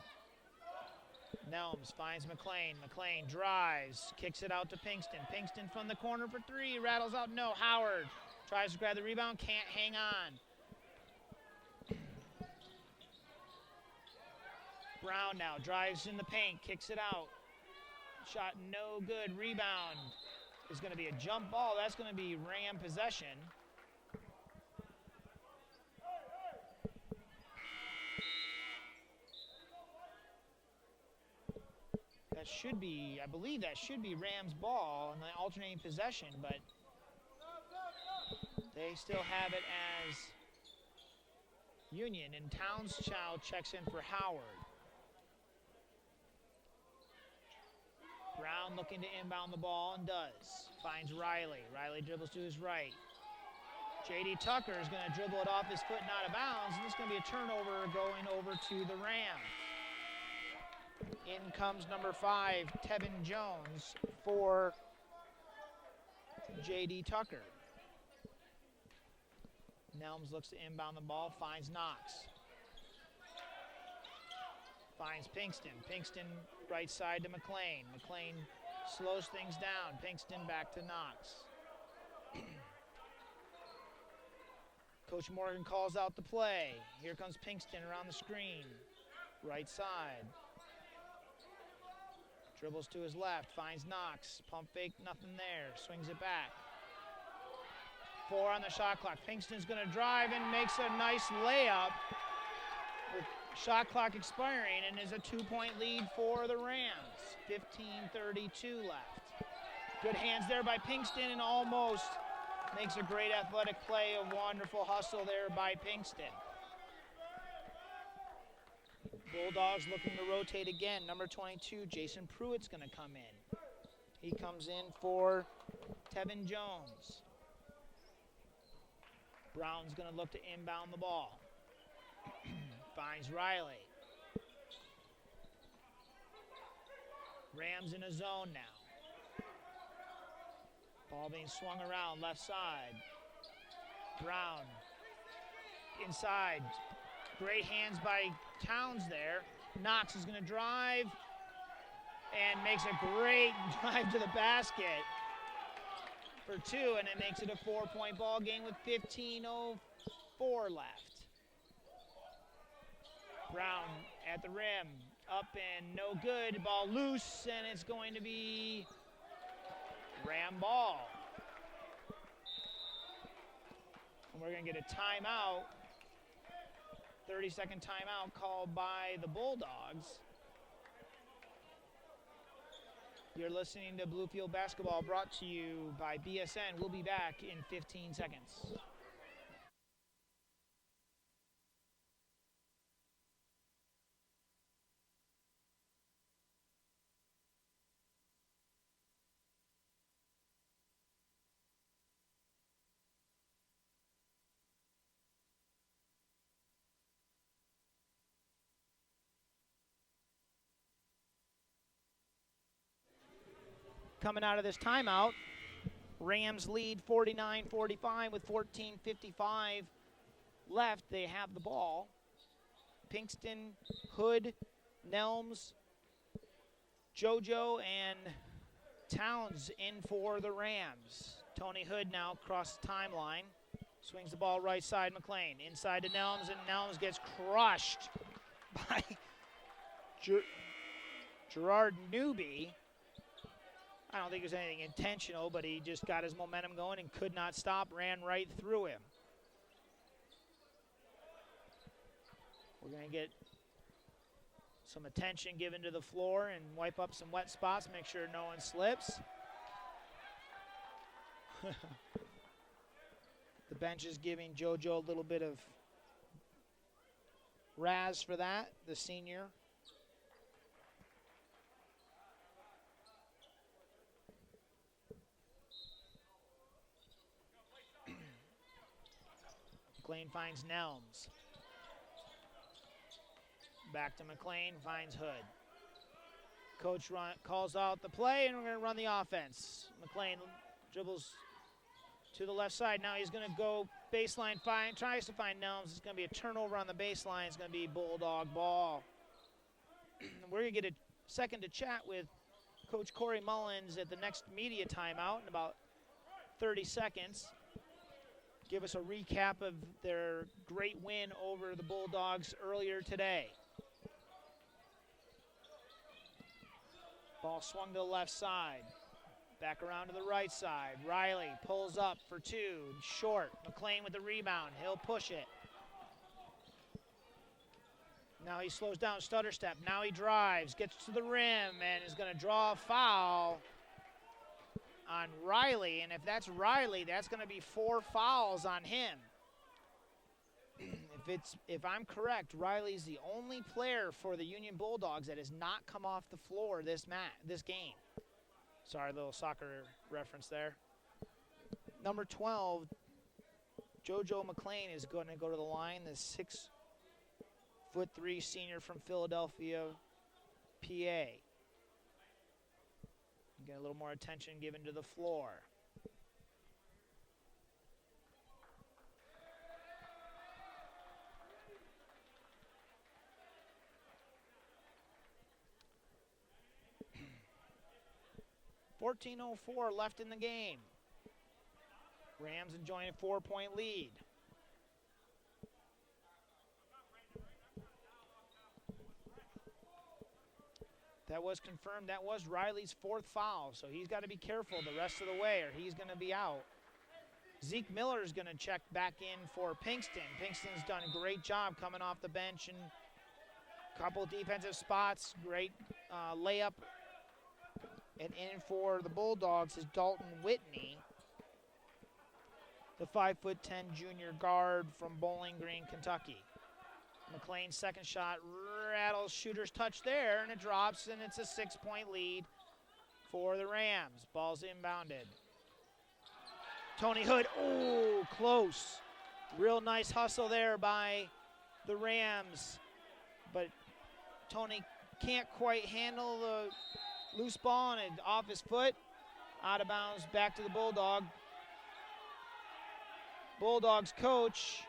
Nelms finds McLean. McLean drives, kicks it out to Pinkston. Pinkston from the corner for 3, rattles out, no. Howard tries to grab the rebound, can't hang on. Brown now drives in the paint, kicks it out. Shot no good, rebound. Is going to be a jump ball. That's going to be Ram possession. That should be, I believe that should be Rams ball in the alternating possession, but they still have it as Union, and Townschild checks in for Howard. Brown looking to inbound the ball and does. Finds Riley. Riley dribbles to his right. J.D. Tucker is going to dribble it off his foot and out of bounds, and it's going to be a turnover going over to the Rams. In comes number 5, Tevin Jones for J.D. Tucker. Nelms looks to inbound the ball, finds Knox. Finds Pinkston. Pinkston right side to McLean. McLean slows things down. Pinkston back to Knox. Coach Morgan calls out the play. Here comes Pinkston around the screen. Right side. Dribbles to his left. Finds Knox. Pump fake, nothing there. Swings it back. 4 on the shot clock. Pinkston's going to drive and makes a nice layup with shot clock expiring, and is a 2-point lead for the Rams. 15:32 left. Good hands there by Pinkston, and almost makes a great athletic play. A wonderful hustle there by Pinkston. Bulldogs looking to rotate again. Number 22, Jason Pruitt's going to come in. He comes in for Tevin Jones. Brown's going to look to inbound the ball. Finds Riley. Rams in a zone now. Ball being swung around left side. Brown inside. Great hands by Towns there. Knox is going to drive and makes a great drive to the basket for two, and it makes it a 4-point ball game with 15:04 left. Brown at the rim, up and no good. Ball loose, and it's going to be Ram ball. And we're going to get a timeout, 30-second timeout called by the Bulldogs. You're listening to Bluefield Basketball, brought to you by BSN. We'll be back in 15 seconds. Coming out of this timeout, Rams lead 49-45 with 14:55 left. They have the ball. Pinkston, Hood, Nelms, JoJo, and Towns in for the Rams. Tony Hood now across the timeline. Swings the ball right side, McLean. Inside to Nelms, and Nelms gets crushed by Gerard Newby. I don't think it was anything intentional, but he just got his momentum going and could not stop, ran right through him. We're going to get some attention given to the floor and wipe up some wet spots, make sure no one slips. The bench is giving JoJo a little bit of razz for that, the senior. McLean finds Nelms. Back to McLean, finds Hood. Coach calls out the play, and we're going to run the offense. McLean dribbles to the left side. Now he's going to go baseline, tries to find Nelms. It's going to be a turnover on the baseline. It's going to be Bulldog ball. We're going to get a second to chat with Coach Corey Mullins at the next media timeout in about 30 seconds. Give us a recap of their great win over the Bulldogs earlier today. Ball swung to the left side. Back around to the right side. Riley pulls up for two. Short. McLean with the rebound. He'll push it. Now he slows down, stutter step. Now he drives, gets to the rim, and is going to draw a foul on Riley, and if that's Riley, that's going to be 4 fouls on him. If I'm correct, Riley's the only player for the Union Bulldogs that has not come off the floor this game. Sorry, a little soccer reference there. Number 12, JoJo McLean is going to go to the line, the 6'3" senior from Philadelphia, PA. Get a little more attention given to the floor. .14:04 left in the game. Rams enjoying a 4-point lead. That was confirmed. That was Riley's 4th foul, so he's got to be careful the rest of the way or he's going to be out. Zeke Miller is going to check back in for Pinkston. Pinkston's done a great job coming off the bench and a couple defensive spots. Great layup. And in for the Bulldogs is Dalton Whitney, the 5'10" junior guard from Bowling Green, Kentucky. McLean's second shot rattles shooter's touch there, and it drops, and it's a 6-point lead for the Rams. Ball's inbounded. Tony Hood, oh, close. Real nice hustle there by the Rams, but Tony can't quite handle the loose ball, and it off his foot, out of bounds, back to the Bulldog. Bulldogs coach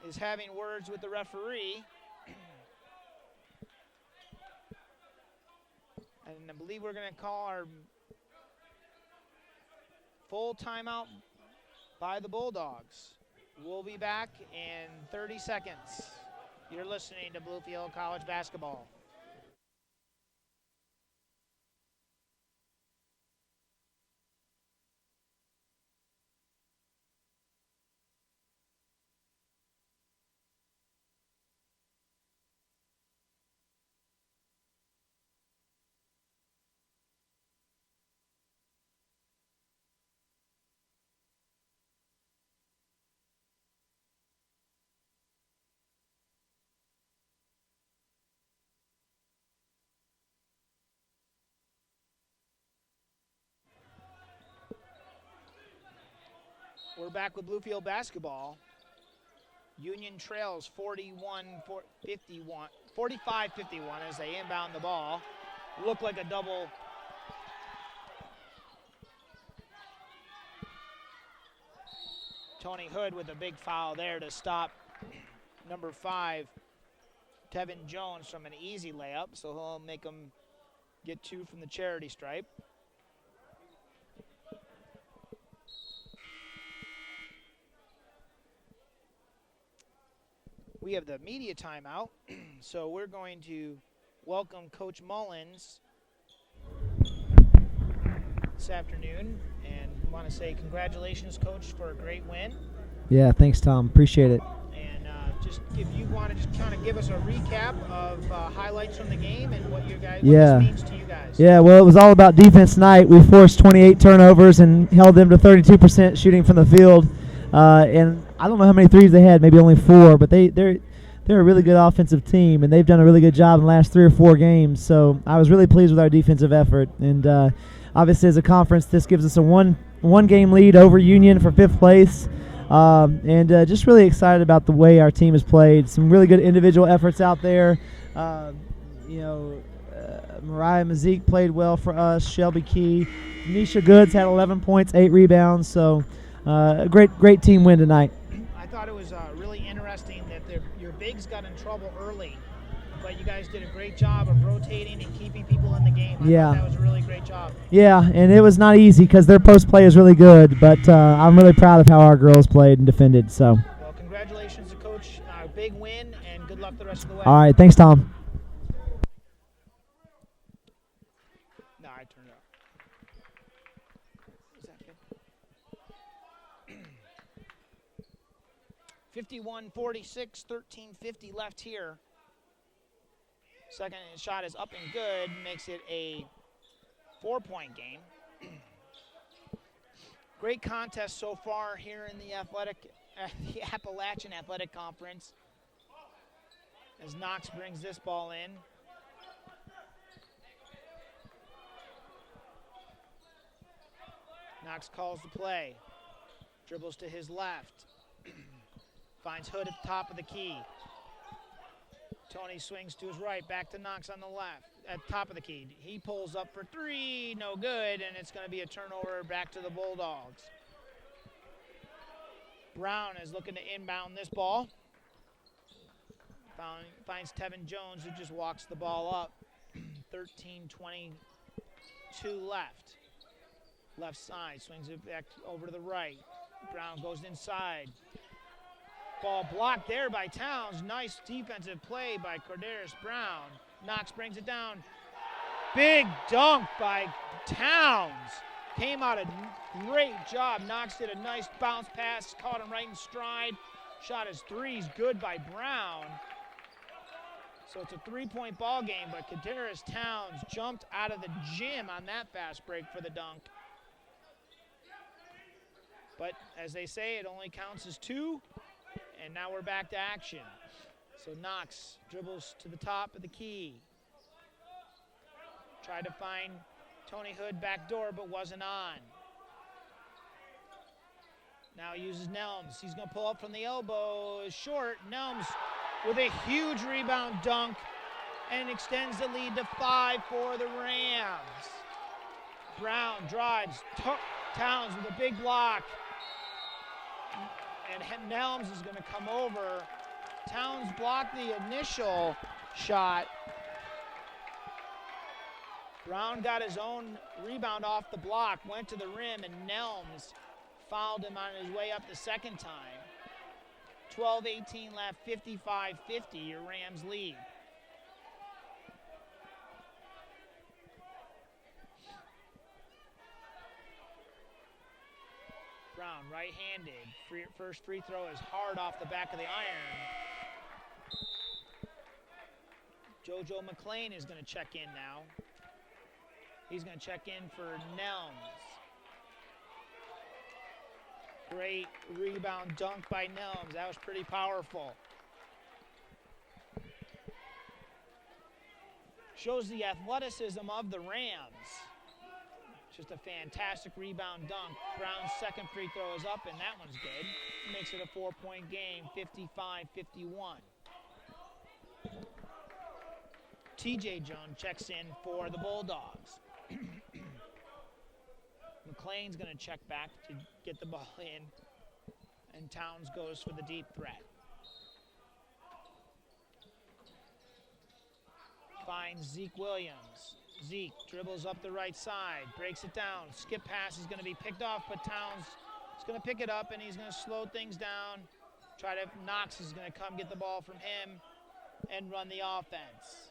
is having words with the referee. And I believe we're going to call our full timeout by the Bulldogs. We'll be back in 30 seconds. You're listening to Bluefield College Basketball. We're back with Bluefield basketball. Union trails 45-51 as they inbound the ball. Look like a double. Tony Hood with a big foul there to stop number 5, Tevin Jones, from an easy layup, so he'll make him get 2 from the charity stripe. We have the media timeout, so we're going to welcome Coach Mullins this afternoon, and want to say congratulations, Coach, for a great win. Yeah, thanks, Tom. Appreciate it. And just if you want to just kind of give us a recap of highlights from the game and what this means to you guys. Yeah, well, it was all about defense tonight. We forced 28 turnovers and held them to 32% shooting from the field. And I don't know how many threes they had, maybe only 4, but they're a really good offensive team, and they've done a really good job in the last 3 or 4 games. So I was really pleased with our defensive effort. And obviously, as a conference, this gives us a one-game lead over Union for 5th place. And just really excited about the way our team has played. Some really good individual efforts out there. Mariah Mazik played well for us. Shelby Key. Nisha Goods had 11 points, 8 rebounds. So a great team win tonight. I thought it was really interesting that your bigs got in trouble early, but you guys did a great job of rotating and keeping people in the game. I thought that was a really great job. Yeah, and it was not easy because their post play is really good, but I'm really proud of how our girls played and defended. So. Well, congratulations to Coach. Big win, and good luck the rest of the way. All right, thanks, Tom. No, I turned it up. Is that good? 51-46, 13:50 left here. Second shot is up and good, makes it a 4-point game. Great contest so far here in the Appalachian Athletic Conference, as Knox brings this ball in. Knox calls the play, dribbles to his left, finds Hood at the top of the key. Tony swings to his right, back to Knox on the left, at the top of the key. He pulls up for 3, no good, and it's going to be a turnover back to the Bulldogs. Brown is looking to inbound this ball. Finds Tevin Jones, who just walks the ball up. 13:22 left. Left side, swings it back over to the right. Brown goes inside. Ball blocked there by Towns. Nice defensive play by Corderis Brown. Knox brings it down. Big dunk by Towns. Came out a great job. Knox did a nice bounce pass, caught him right in stride. Shot his threes, good by Brown. So it's a 3-point ball game, but Corderis Towns jumped out of the gym on that fast break for the dunk. But as they say, it only counts as 2. And now we're back to action. So Knox dribbles to the top of the key. Tried to find Tony Hood back door, but wasn't on. Now uses Nelms. He's going to pull up from the elbow. Short. Nelms with a huge rebound dunk and extends the lead to 5 for the Rams. Brown drives. Towns with a big block. And Nelms is going to come over. Towns blocked the initial shot. Brown got his own rebound off the block, went to the rim, and Nelms fouled him on his way up the second time. 12-18 left, 55-50, your Rams lead. Brown, right-handed. First free throw is hard off the back of the iron. JoJo McClain is going to check in now. He's going to check in for Nelms. Great rebound dunk by Nelms. That was pretty powerful. Shows the athleticism of the Rams. Just a fantastic rebound dunk. Brown's second free throw is up, and that one's good. Makes it a 4-point game, 55-51. TJ Jones checks in for the Bulldogs. McClain's going to check back to get the ball in, and Towns goes for the deep threat. Finds Zeke Williams. Zeke dribbles up the right side, breaks it down. Skip pass is going to be picked off, but Towns is going to pick it up, and he's going to slow things down. Knox is going to come get the ball from him and run the offense.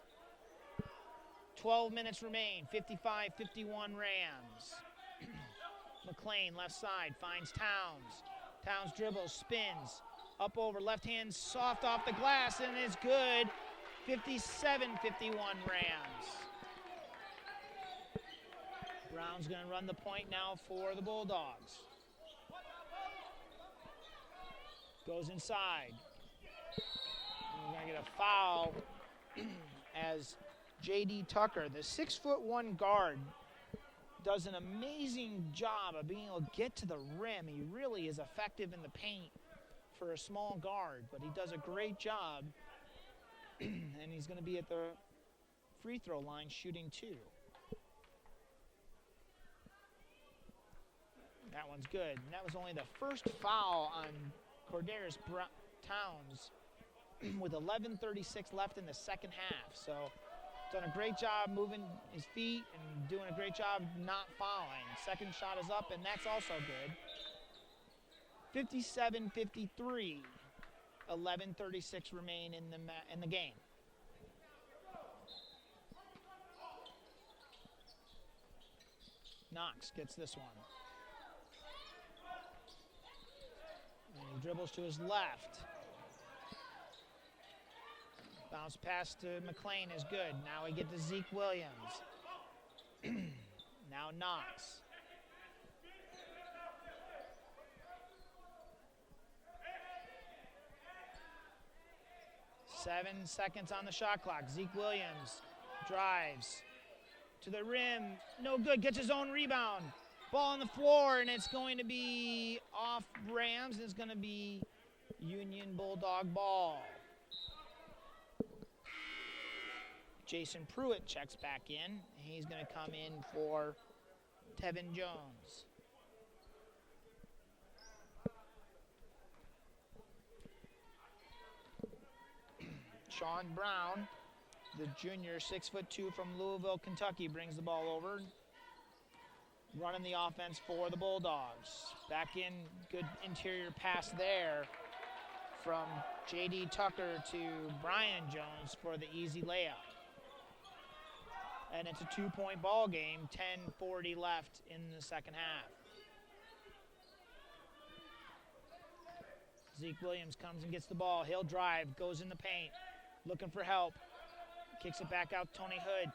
12 minutes remain, 55-51 Rams. McClain, left side, finds Towns. Towns dribbles, spins, up over, left hand, soft off the glass, and it's good. 57-51 Rams. Brown's going to run the point now for the Bulldogs. Goes inside. We're going to get a foul as J.D. Tucker, the 6'1" guard, does an amazing job of being able to get to the rim. He really is effective in the paint for a small guard, but he does a great job. And he's going to be at the free throw line shooting 2. That one's good. And that was only the first foul on Cordarius Towns with 11:36 left in the second half. So done a great job moving his feet and doing a great job not fouling. Second shot is up, and that's also good. 57-53. 11:36 remain in the game. Knox gets this one. And he dribbles to his left. Bounce pass to McClain is good. Now we get to Zeke Williams. Now Knox. Seven seconds on the shot clock. Zeke Williams drives to the rim. No good. Gets his own rebound. Ball on the floor, and it's going to be off Rams. It's going to be Union Bulldog ball. Jason Pruitt checks back in. He's going to come in for Tevin Jones. Sean Brown, the junior, 6'2" from Louisville, Kentucky, brings the ball over. Running the offense for the Bulldogs. Back in, good interior pass there from J.D. Tucker to Brian Jones for the easy layup. And it's a 2-point ball game, 10:40 left in the second half. Zeke Williams comes and gets the ball. He'll drive, goes in the paint, looking for help. Kicks it back out to Tony Hood.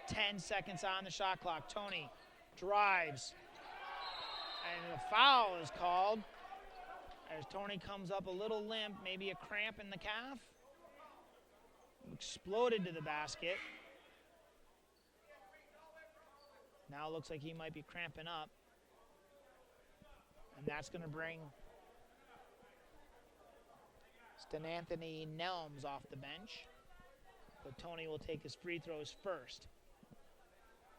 10 seconds on the shot clock. Tony drives. And the foul is called as Tony comes up a little limp, maybe a cramp in the calf. Exploded to the basket. Now it looks like he might be cramping up. And that's going to bring Anthony Nelms off the bench. But Tony will take his free throws first.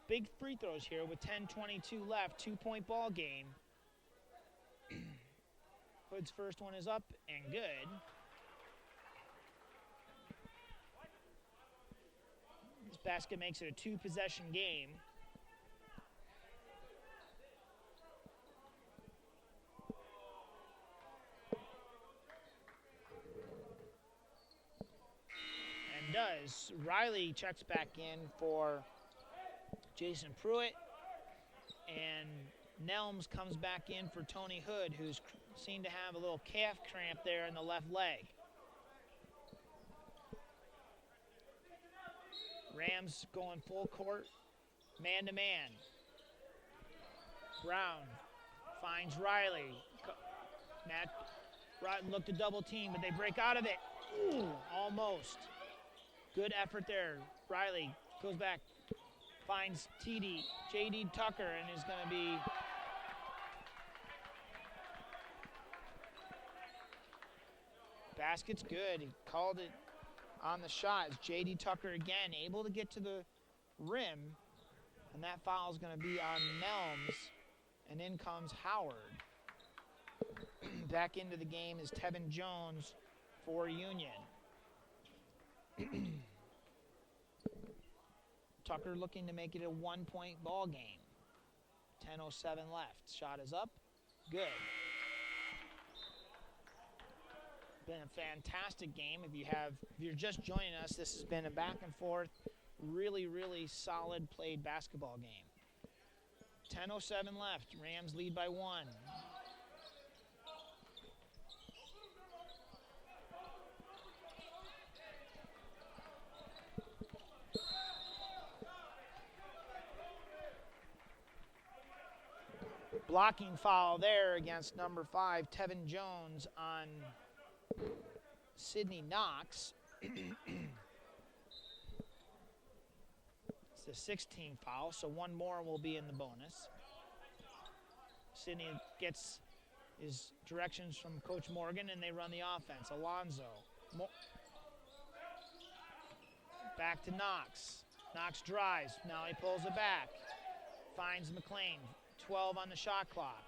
Big free throws here with 10:22 left, 2-point ball game. Hood's first one is up and good. This basket makes it a 2-possession game. And does. Riley checks back in for Jason Pruitt, and Nelms comes back in for Tony Hood, who's seemed to have a little calf cramp there in the left leg. Rams going full court, man-to-man. Brown finds Riley. Matt Rotten looked to double team, but they break out of it. Ooh, almost. Good effort there. Riley goes back, finds J.D. Tucker, and is going to be basket's good. He called it on the shot. It's J.D. Tucker again, able to get to the rim, and that foul is going to be on Nelms, and in comes Howard. Back into the game is Tevin Jones for Union. Tucker looking to make it a 1-point ball game. 10:07 left. Shot is up. Good. Been a fantastic game. If you're just joining us, this has been a back and forth, really, really solid played basketball game. 10:07 left. Rams lead by 1. Blocking foul there against number 5, Tevin Jones, on Sidney Knox. It's the 16th foul, so one more will be in the bonus. Sidney gets his directions from Coach Morgan, and they run the offense. Alonzo. Back to Knox. Knox drives. Now he pulls it back. Finds McLean. 12 on the shot clock.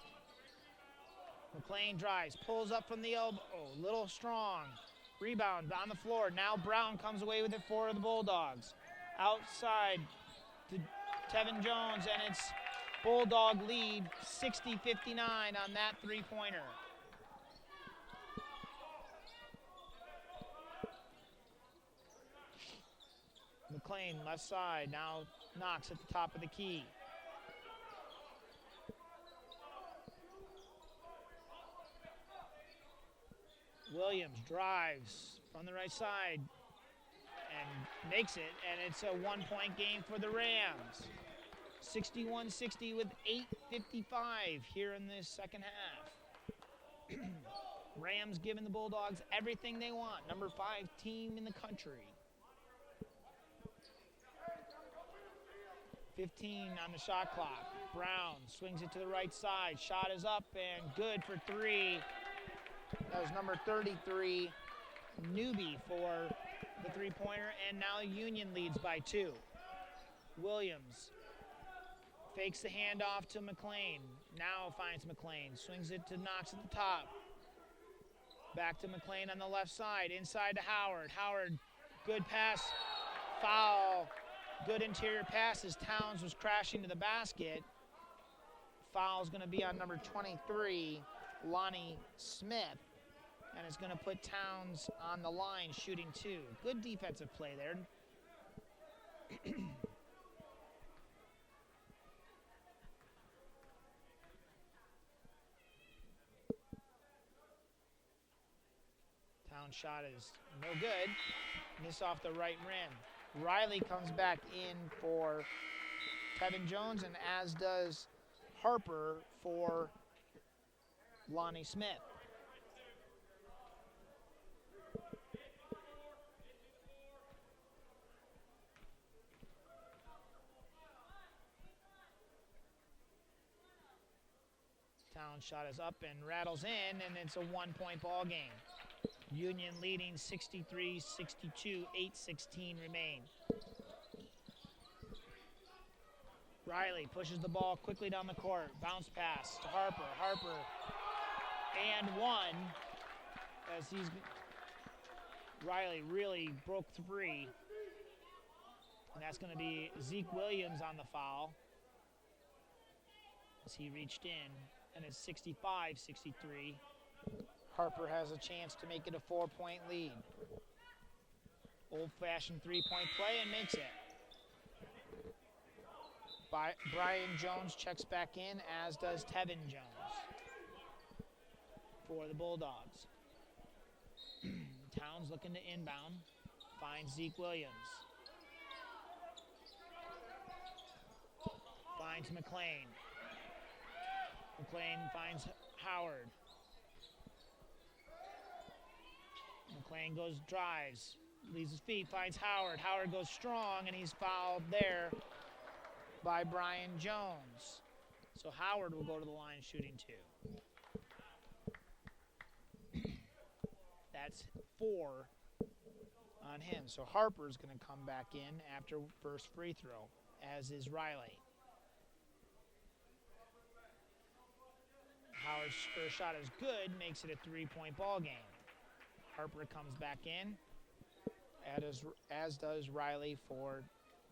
McLean drives, pulls up from the elbow, little strong. Rebound on the floor. Now Brown comes away with it for the Bulldogs. Outside to Tevin Jones, and it's Bulldog lead 60-59 on that three-pointer. McLean left side, now Knox at the top of the key. Williams drives from the right side and makes it, and it's a 1-point game for the Rams. 61-60 with 8:55 here in this second half. Rams giving the Bulldogs everything they want. Number 5 team in the country. 15 on the shot clock. Brown swings it to the right side. Shot is up and good for 3. That was number 33, Newby, for the three-pointer, and now Union leads by 2. Williams fakes the handoff to McLean. Now finds McLean. Swings it to Knox at the top. Back to McLean on the left side. Inside to Howard. Howard, good pass. Foul. Good interior pass as Towns was crashing to the basket. Foul's going to be on number 23, Lonnie Smith, and it's going to put Towns on the line shooting 2. Good defensive play there. Towns' shot is no good. Miss off the right rim. Riley comes back in for Tevin Jones, and as does Harper for Lonnie Smith. Town shot is up and rattles in, and it's a 1-point ball game. Union leading 63-62, 8:16 remain. Riley pushes the ball quickly down the court. Bounce pass to Harper. Harper and one as Riley really broke free. And that's going to be Zeke Williams on the foul as he reached in. And it's 65-63. Harper has a chance to make it a 4-point lead. Old-fashioned 3-point play and makes it. Brian Jones checks back in, as does Tevin Jones for the Bulldogs. Towns looking to inbound. Finds Zeke Williams. Finds McLean. McLean finds Howard. McLean goes, drives, leaves his feet, finds Howard. Howard goes strong, and he's fouled there by Brian Jones. So Howard will go to the line shooting 2. That's 4 on him. So Harper's going to come back in after first free throw, as is Riley. Howard's first shot is good, makes it a 3-point ball game. Harper comes back in, as does Riley for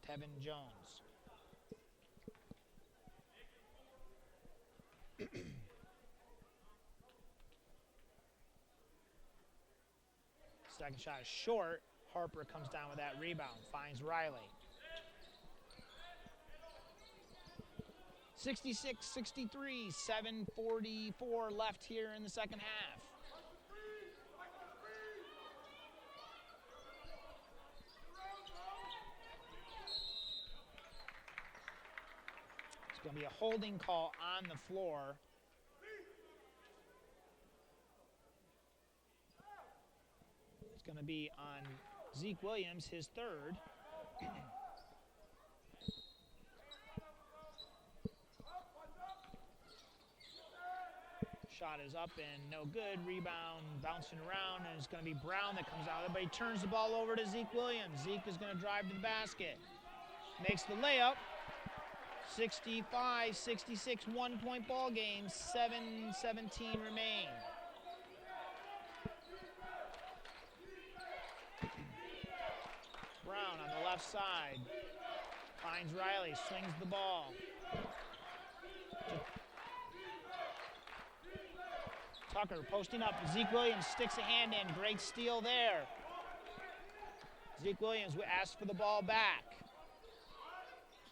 Tevin Jones. Second shot is short. Harper comes down with that rebound, finds Riley. 66-63, 7:44 left here in the second half. It's going to be a holding call on the floor. It's going to be on Zeke Williams, his third. Shot is up and no good. Rebound bouncing around, and it's going to be Brown that comes out. Everybody turns the ball over to Zeke Williams. Zeke is going to drive to the basket. Makes the layup. 65-66, 1-point ball game. 7:17 remain. Brown on the left side. Finds Riley, swings the ball. Tucker posting up. Zeke Williams sticks a hand in. Great steal there. Zeke Williams asks for the ball back.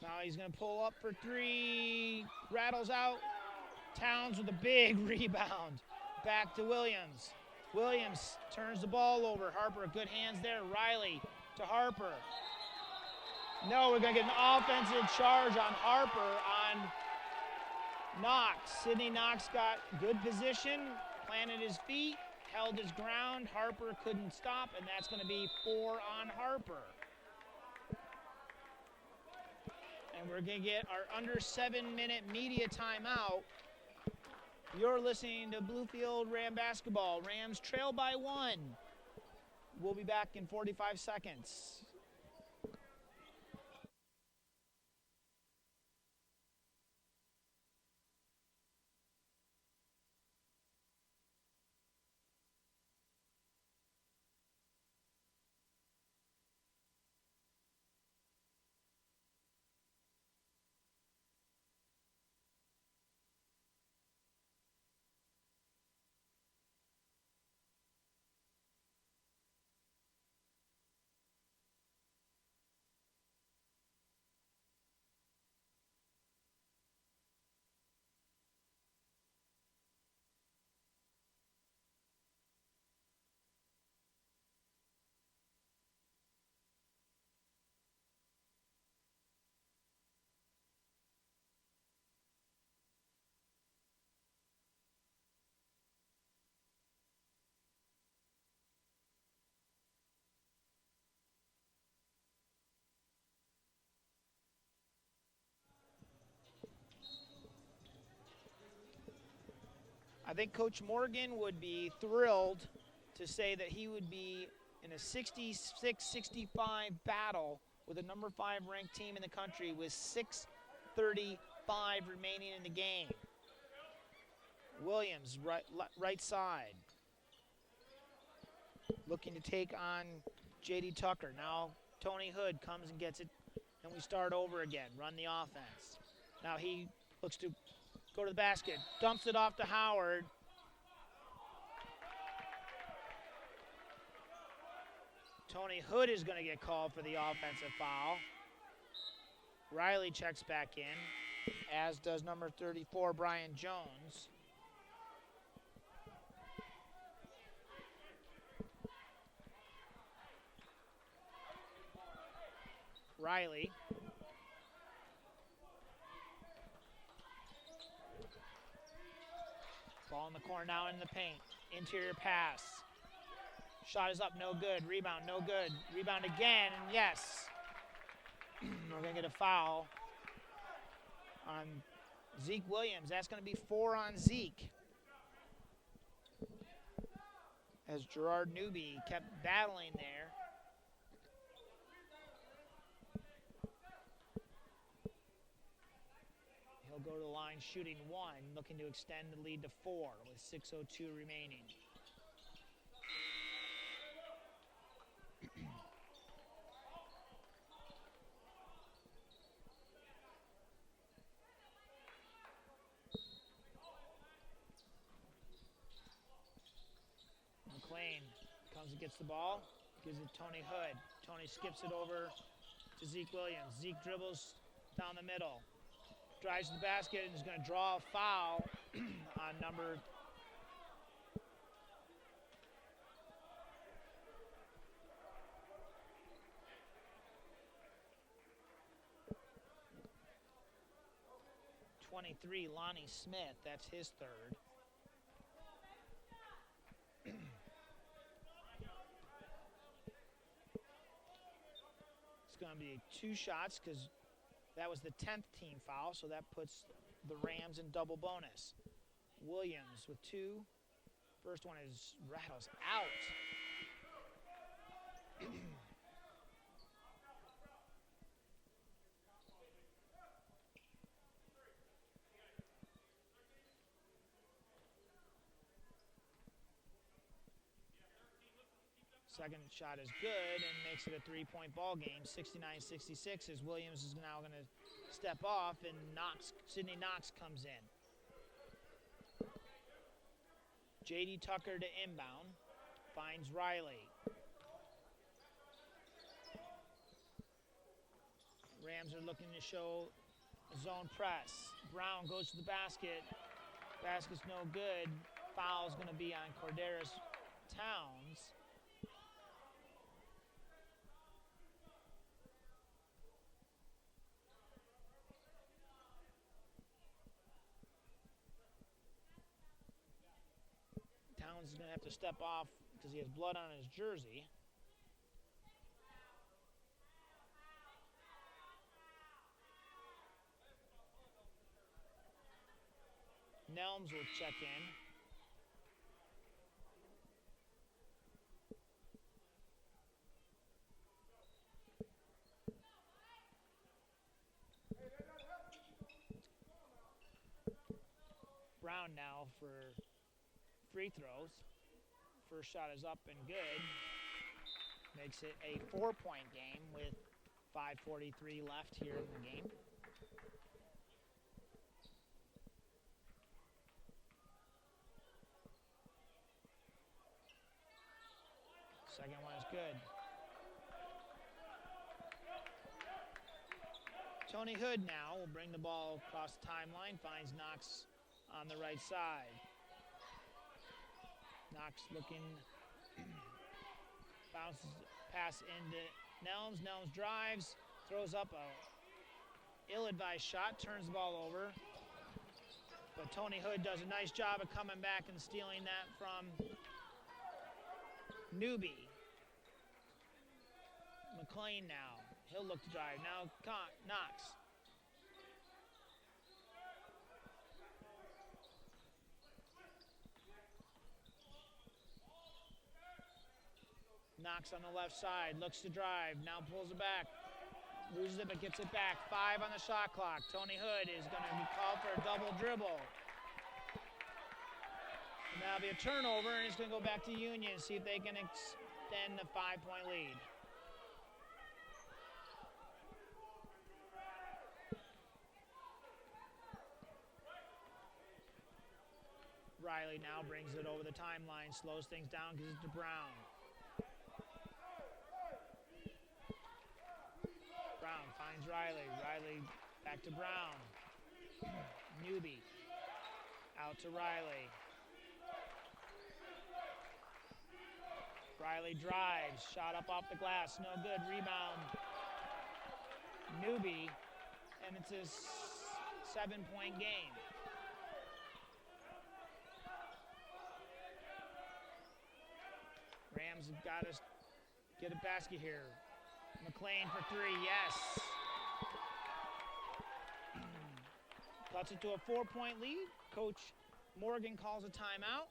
Now he's going to pull up for 3. Rattles out. Towns with a big rebound. Back to Williams. Williams turns the ball over. Harper, good hands there. Riley to Harper. No, we're going to get an offensive charge on Harper on Knox. Sidney Knox got good position, planted his feet, held his ground. Harper couldn't stop, and that's going to be 4 on Harper. And we're going to get our under 7-minute media timeout. You're listening to Bluefield Ram Basketball. Rams trail by 1. We'll be back in 45 seconds. I think Coach Morgan would be thrilled to say that he would be in a 66-65 battle with a number 5 ranked team in the country with 6:35 remaining in the game. Williams, right side, looking to take on J.D. Tucker. Now Tony Hood comes and gets it, and we start over again, run the offense. Now he looks to go to the basket, dumps it off to Howard. Tony Hood is going to get called for the offensive foul. Riley checks back in, as does number 34, Brian Jones. Riley. Ball in the corner now in the paint. Interior pass. Shot is up, no good. Rebound, no good. Rebound again, and yes. We're going to get a foul on Zeke Williams. That's going to be 4 on Zeke. As Gerard Newby kept battling there. He'll go to the line shooting 1, looking to extend the lead to 4 with 6:02 remaining. McLean comes and gets the ball, gives it to Tony Hood. Tony skips it over to Zeke Williams. Zeke dribbles down the middle, drives to the basket, and is going to draw a foul on number 23, Lonnie Smith. That's his third. It's going to be 2 shots because that was the 10th team foul, so that puts the Rams in double bonus. Williams with 2. First one is rattles out. Second shot is good and makes it a 3-point ball game, 69-66, as Williams is now going to step off and Sidney Knox comes in. J.D. Tucker to inbound, finds Riley. Rams are looking to show zone press. Brown goes to the basket. Basket's no good. Foul's going to be on Corderas Towns. Towns is going to have to step off because he has blood on his jersey. Nelms will check in. Brown now for free throws. First shot is up and good. Makes it a 4-point game with 5:43 left here in the game. Second one is good. Tony Hood now will bring the ball across the timeline, finds Knox on the right side. Knox looking, bounces, pass into Nelms. Nelms drives, throws up a ill-advised shot, turns the ball over. But Tony Hood does a nice job of coming back and stealing that from Newby. McLean now, he'll look to drive. Now Knox. Knocks on the left side, looks to drive, now pulls it back. Loses it, but gets it back. 5 on the shot clock. Tony Hood is going to be called for a double dribble. And that'll be a turnover, and it's going to go back to Union, see if they can extend the 5-point lead. Riley now brings it over the timeline, slows things down, gives it to Brown. Brown finds Riley. Riley back to Brown. Newby out to Riley. Riley drives, shot up off the glass, no good, rebound. Newby, and it's a 7-point game. Rams have got to get a basket here. McLean for 3, yes. Cuts it to a 4-point lead. Coach Morgan calls a timeout.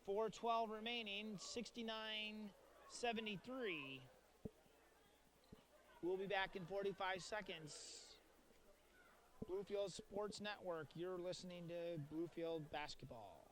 .412 remaining, 69-73. We'll be back in 45 seconds. Bluefield Sports Network, you're listening to Bluefield Basketball.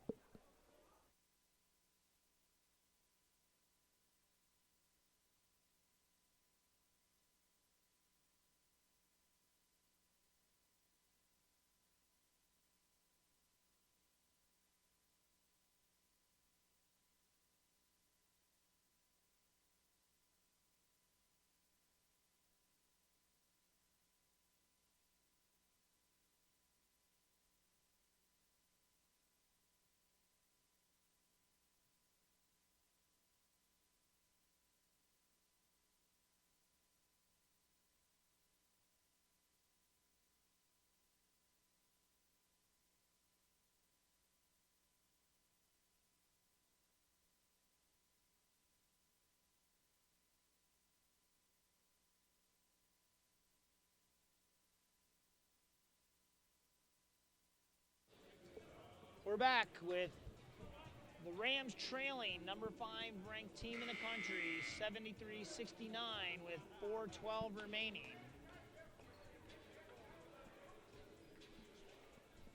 We're back with the Rams trailing number 5 ranked team in the country, 73-69 with 4:12 remaining.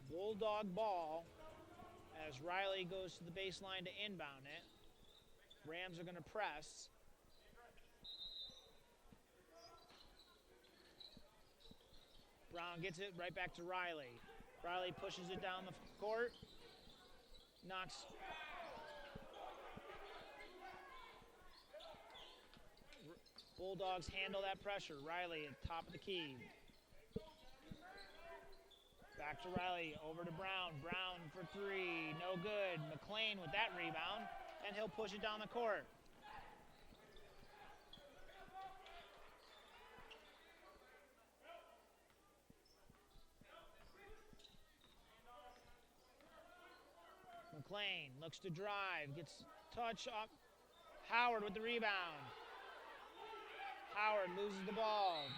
Bulldog ball as Riley goes to the baseline to inbound it. Rams are going to press. Brown gets it right back to Riley. Riley pushes it down the court. Knocks. Bulldogs handle that pressure. Riley at top of the key. Back to Riley, over to Brown. Brown for 3, no good. McLean with that rebound, and he'll push it down the court. McLean looks to drive, gets touch up. Howard with the rebound. Howard loses the ball,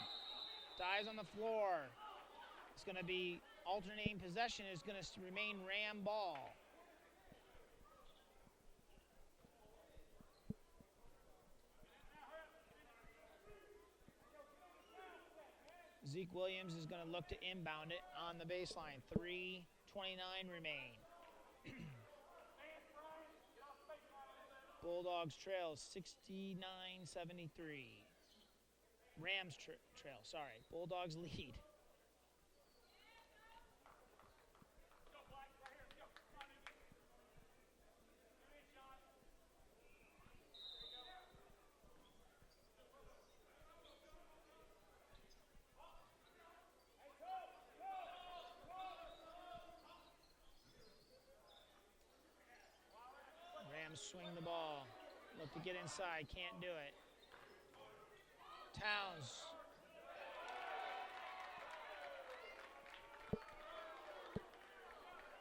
dies on the floor. It's going to be alternating possession, is going to remain Ram ball. Zeke Williams is going to look to inbound it on the baseline. 3:29 remain. Bulldogs trail 69-73. Rams trail, sorry. Bulldogs lead. Rams swing the ball. Look to get inside, can't do it. Towns.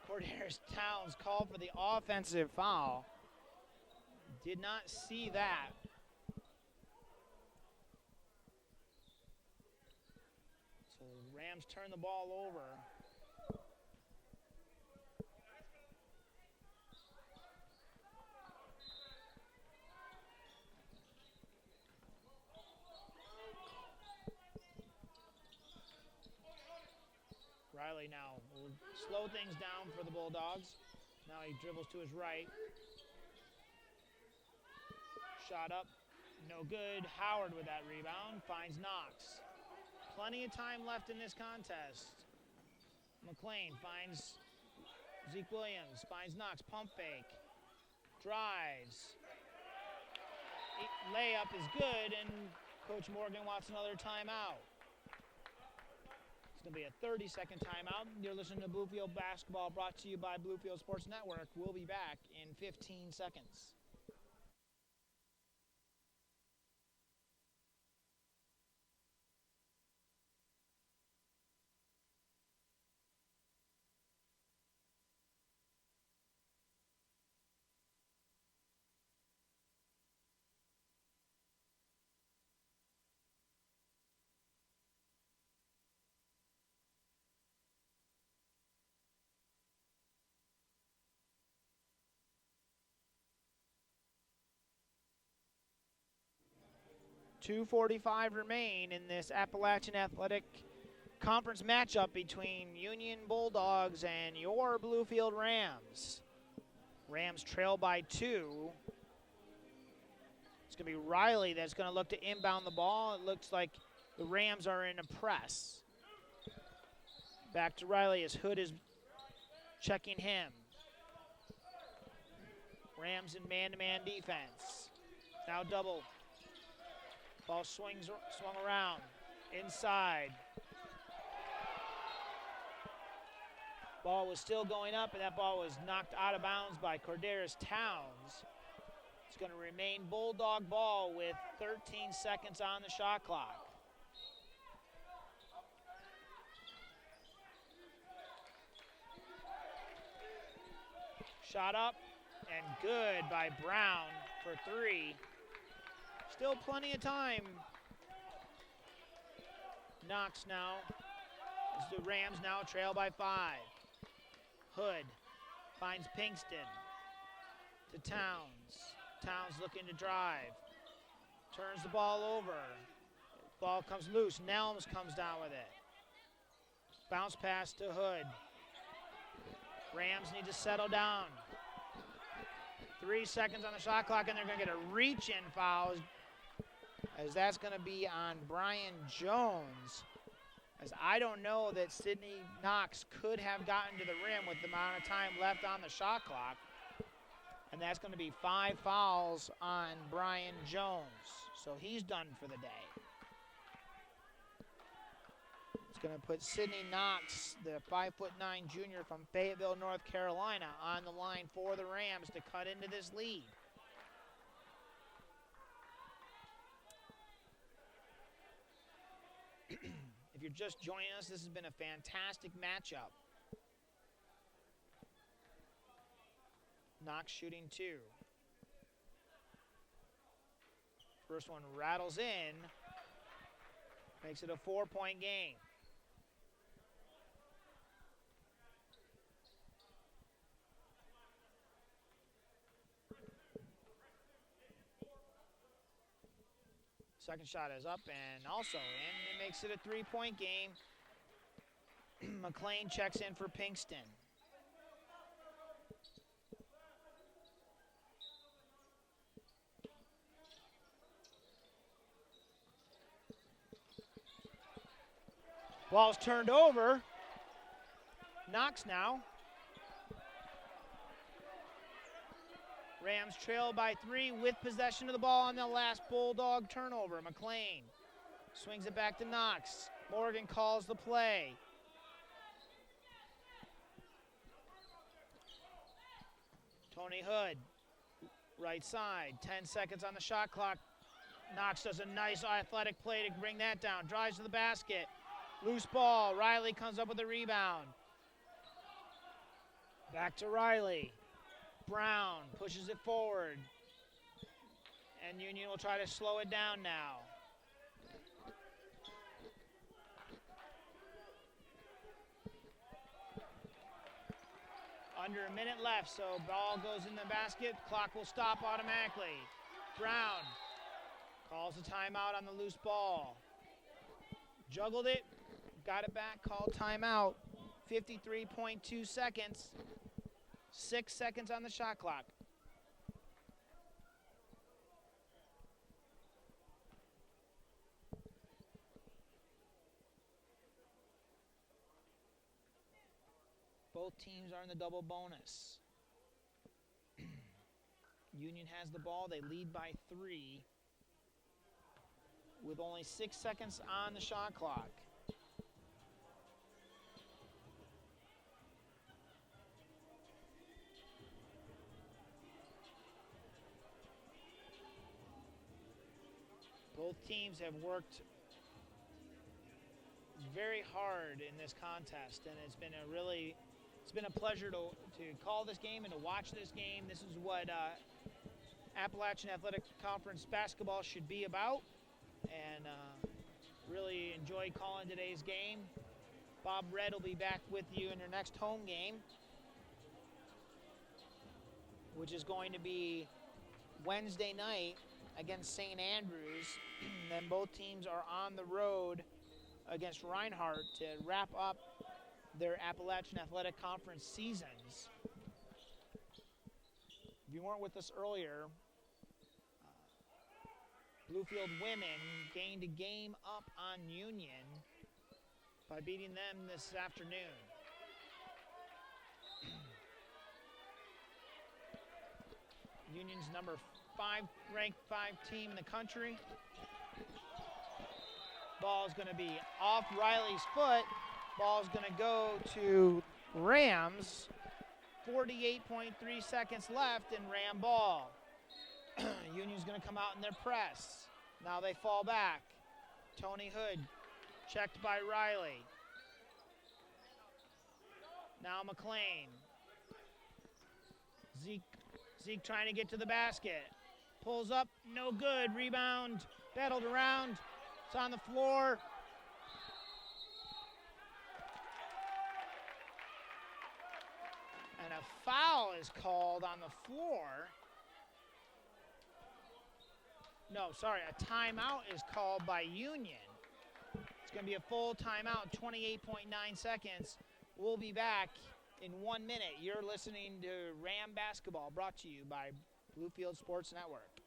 Cordero Towns called for the offensive foul. Did not see that. So the Rams turn the ball over. slow things down for the Bulldogs. Now he dribbles to his right. Shot up, no good. Howard with that rebound, finds Knox. Plenty of time left in this contest. McLean finds Zeke Williams, finds Knox, pump fake, drives. Layup is good, and Coach Morgan wants another timeout. It's going to be a 30-second timeout. You're listening to Bluefield Basketball, brought to you by Bluefield Sports Network. We'll be back in 15 seconds. .245 remain in this Appalachian Athletic Conference matchup between Union Bulldogs and your Bluefield Rams. Rams trail by 2. It's going to be Riley that's going to look to inbound the ball. It looks like the Rams are in a press. Back to Riley as Hood is checking him. Rams in man-to-man defense. Now double. Ball swung around, inside. Ball was still going up, and that ball was knocked out of bounds by Corderis Towns. It's going to remain Bulldog ball with 13 seconds on the shot clock. Shot up, and good by Brown for 3. Still plenty of time. Knox now. As the Rams now trail by 5. Hood finds Pinkston to Towns. Towns looking to drive. Turns the ball over. Ball comes loose. Nelms comes down with it. Bounce pass to Hood. Rams need to settle down. 3 seconds on the shot clock, and they're going to get a reach-in foul, as that's going to be on Brian Jones. As I don't know that Sidney Knox could have gotten to the rim with the amount of time left on the shot clock. And that's going to be 5 fouls on Brian Jones. So he's done for the day. It's going to put Sidney Knox, the 5'9" junior from Fayetteville, North Carolina, on the line for the Rams to cut into this lead. If you're just joining us, this has been a fantastic matchup. Knox shooting 2. First one rattles in, makes it a 4-point game. Second shot is up and also in. It makes it a 3-point game. McLean checks in for Pinkston. Ball's turned over. Knox now. Rams trail by 3 with possession of the ball on the last Bulldog turnover. McLean swings it back to Knox. Morgan calls the play. Tony Hood, right side, 10 seconds on the shot clock. Knox does a nice athletic play to bring that down. Drives to the basket. Loose ball. Riley comes up with a rebound. Back to Riley. Brown pushes it forward. And Union will try to slow it down now. Under a minute left, so ball goes in the basket. Clock will stop automatically. Brown calls a timeout on the loose ball. Juggled it, got it back, called timeout. 53.2 seconds. 6 seconds on the shot clock. Both teams are in the double bonus. Union has the ball. They lead by 3 with only 6 seconds on the shot clock. Both teams have worked very hard in this contest, and it's been a pleasure to call this game and to watch this game. This is what Appalachian Athletic Conference basketball should be about, and really enjoyed calling today's game. Bob Red will be back with you in your next home game, which is going to be Wednesday night against St. Andrews. Then both teams are on the road against Reinhardt to wrap up their Appalachian Athletic Conference seasons. If you weren't with us earlier, Bluefield women gained a game up on Union by beating them this afternoon. Union's number 5, ranked 5 team in the country. Ball's going to be off Riley's foot. Ball's going to go to Rams. 48.3 seconds left in Ram ball. Union's going to come out in their press. Now they fall back. Tony Hood checked by Riley. Now McLean. Zeke trying to get to the basket. Pulls up, no good. Rebound, battled around. It's on the floor. And a foul is called on the floor. No, sorry, a timeout is called by Union. It's going to be a full timeout, 28.9 seconds. We'll be back in 1 minute. You're listening to Ram Basketball, brought to you by Bluefield Sports Network.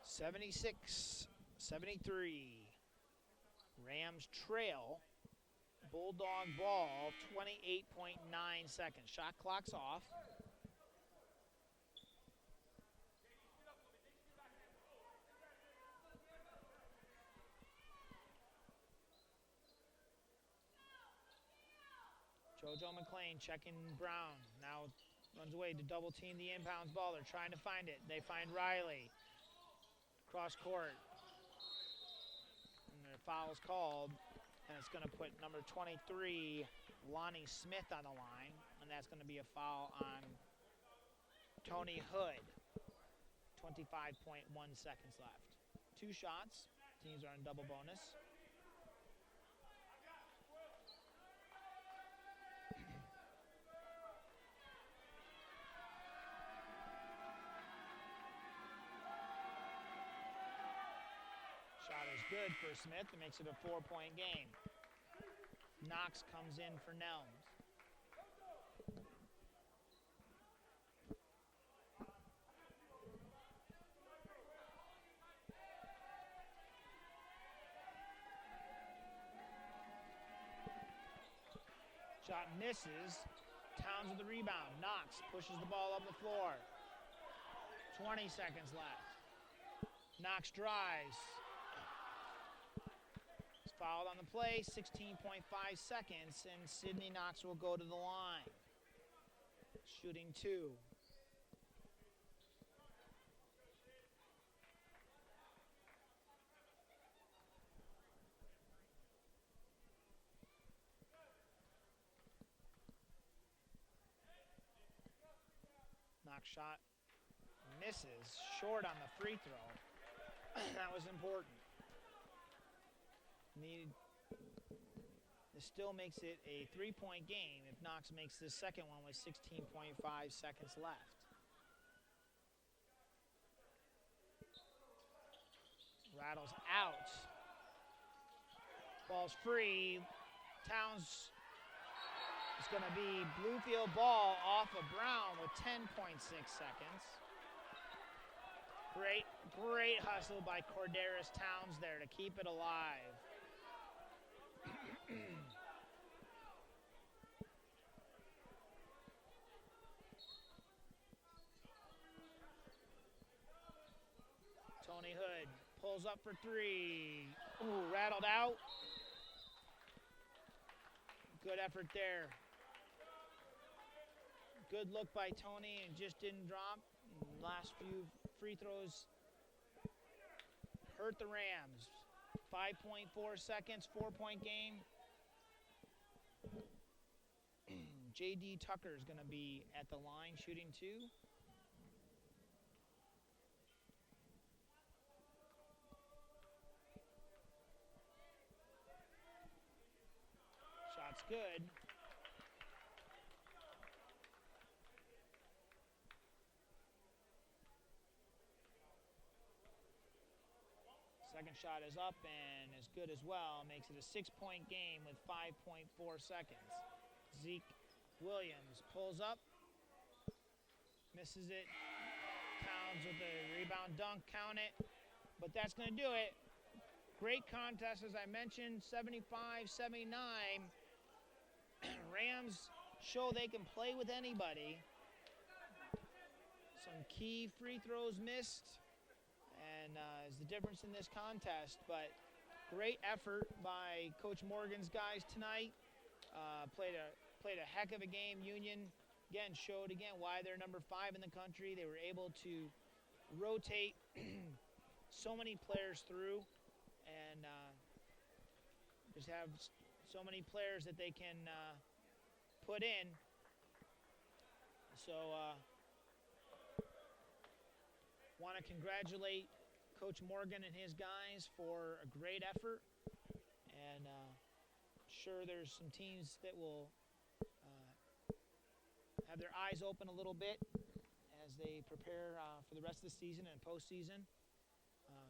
'76-73. Rams trail. Bulldog ball, 28.9 seconds. Shot clock's off. JoJo McLean checking Brown. Now runs away to double team the inbounds ball. They're trying to find it. They find Riley. Cross court. And the foul's called. And it's going to put number 23, Lonnie Smith, on the line. And that's going to be a foul on Tony Hood. 25.1 seconds left. 2 shots. Teams are in double bonus. Shot is good for Smith. It makes it a 4-point game. Knox comes in for Nelms. Shot misses. Towns with the rebound. Knox pushes the ball up the floor. 20 seconds left. Knox drives. He's fouled on the play. 16.5 seconds, and Sydney Knox will go to the line. Shooting 2. Knox shot misses, short on the free throw. That was important. This still makes it a 3-point game if Knox makes this second one with 16.5 seconds left. Rattles out. Ball's free. Towns is going to be Bluefield ball off of Brown with 10.6 seconds. Great hustle by Corderis Towns there to keep it alive. Tony Hood pulls up for 3. Ooh, rattled out. Good effort there. Good look by Tony and just didn't drop. Last few free throws hurt the Rams. 5.4 seconds, 4-point game. J.D. Tucker is going to be at the line shooting 2. Shot's good. Second shot is up and as good as well. Makes it a 6-point game with 5.4 seconds. Zeke Williams pulls up. Misses it. Towns with the rebound dunk. Count it. But that's going to do it. Great contest, as I mentioned. 75-79. Rams show they can play with anybody. Some key free throws missed. And is the difference in this contest. But great effort by Coach Morgan's guys tonight. Played a heck of a game. Union, again, showed why they're number 5 in the country. They were able to rotate so many players through and just have so many players that they can put in. So want to congratulate Coach Morgan and his guys for a great effort, and sure there's some teams that will have their eyes open a little bit as they prepare for the rest of the season and postseason.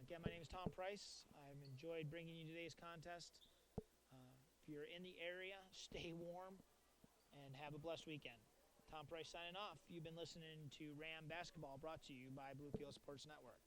Again, my name is Tom Price. I've enjoyed bringing you today's contest. If you're in the area, stay warm and have a blessed weekend. Tom Price signing off. You've been listening to Ram Basketball, brought to you by Bluefield Sports Network.